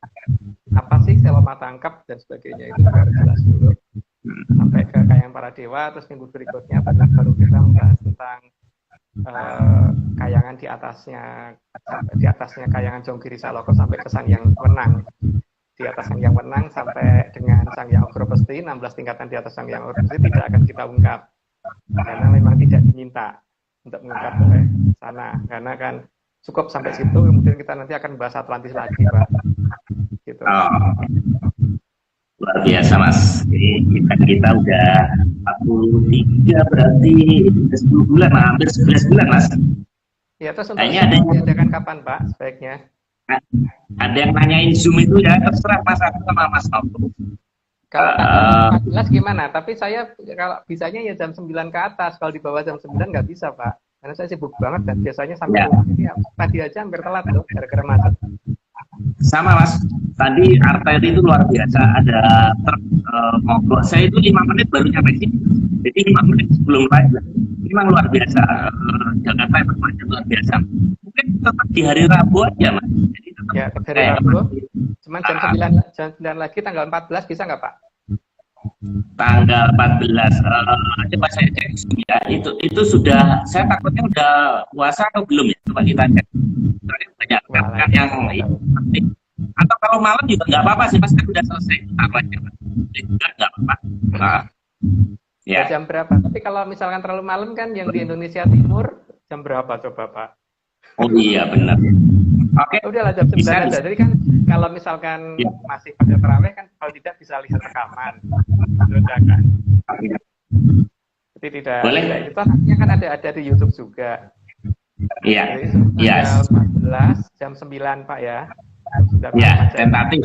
apa sih Sela Matangkep dan sebagainya, itu harus jelas dulu sampai ke Kayangan Para Dewa. Terus minggu berikutnya baru kita membahas tentang kayangan di atasnya Kayangan Jonggiri Saloka sampai ke Sang Hyang Wenang. Di atas Sang Hyang Wenang sampai dengan Sang Hyang Ugropesti, 16 tingkatan di atas Sang Hyang Ugropesti tidak akan kita ungkap karena memang tidak diminta untuk mengungkap oleh sana, karena kan cukup sampai situ. Kemudian kita nanti akan bahas Atlantis lagi, Pak. Gitu. Oh, luar biasa Mas. Jadi kita udah 43 berarti 10 bulan, hampir 11 bulan Mas. Ya, terus untuk diadakan kapan Pak sebaiknya? Ada yang nanyain Zoom itu ya, terserah Mas aku sama Mas Novo. Kalau 14 gimana? Tapi saya kalau bisanya ya jam 9 ke atas. Kalau di bawah jam 9 nggak bisa Pak. Karena saya sibuk banget dan biasanya sampai rumah ini tadi aja hampir telat loh gara-gara macet. Sama Mas, tadi arteri itu luar biasa, ada truk mogok. Saya itu 5 menit baru nyampe sini. Jadi 5 menit sebelum live. Memang luar biasa, Jakarta yang macet luar biasa. Mungkin tetap di hari Rabu aja Mas. Jadi tetap ya, hari Rabu. Cuman jam 9 lagi tanggal 14 bisa nggak Pak? Tanggal 14, coba saya cek ya, itu sudah, saya takutnya udah puasa atau belum ya, coba kita cek. Banyak kan yang penting. Atau kalau malam juga nggak apa-apa sih Mas, kan udah selesai. Apa aja Mas? Juga nggak apa-apa. Nah, ya. Jam berapa? Tapi kalau misalkan terlalu malam kan yang di Indonesia Timur jam berapa coba Pak? Oh iya benar. Oke. Udahlah jam 9 aja. Jadi kan kalau misalkan masih pada terawih kan kalau tidak bisa lihat rekaman. Kan. Jadi tidak. Boleh. Itu nantinya kan ada di YouTube juga. Iya. Jadi tanggal 14 jam 9 Pak ya. sudah Ya, malam aja. tentatif.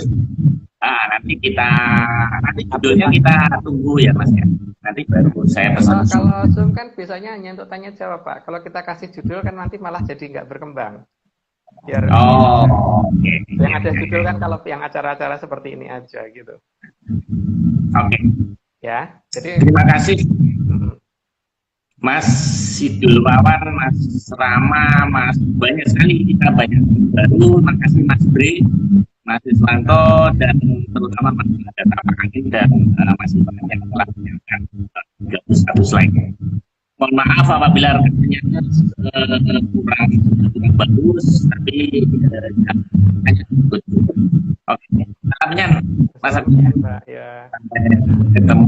Nanti judulnya kita tunggu ya Mas ya. Nanti baru saya pesan. Kalau Zoom kan biasanya hanya untuk tanya jawab Pak. Kalau kita kasih judul kan nanti malah jadi nggak berkembang. Biar Oh, oke. yang ada judul kan kalau yang acara-acara seperti ini aja gitu. Oke. Ya, jadi Terima kasih mm, Mas Sidul Wawan, Mas Rama, Mas banyak sekali kita banyak baru. Terima kasih Mas Bre, Mas Iswanto dan terutama Mas Data Angin dan masih banyak yang telah menyiapkan 31 slide. Mohon maaf apabila rekannya kurang bagus, tapi hanya ikut. Oke, salamnya Mas Mbak ya. Sampai ketemu.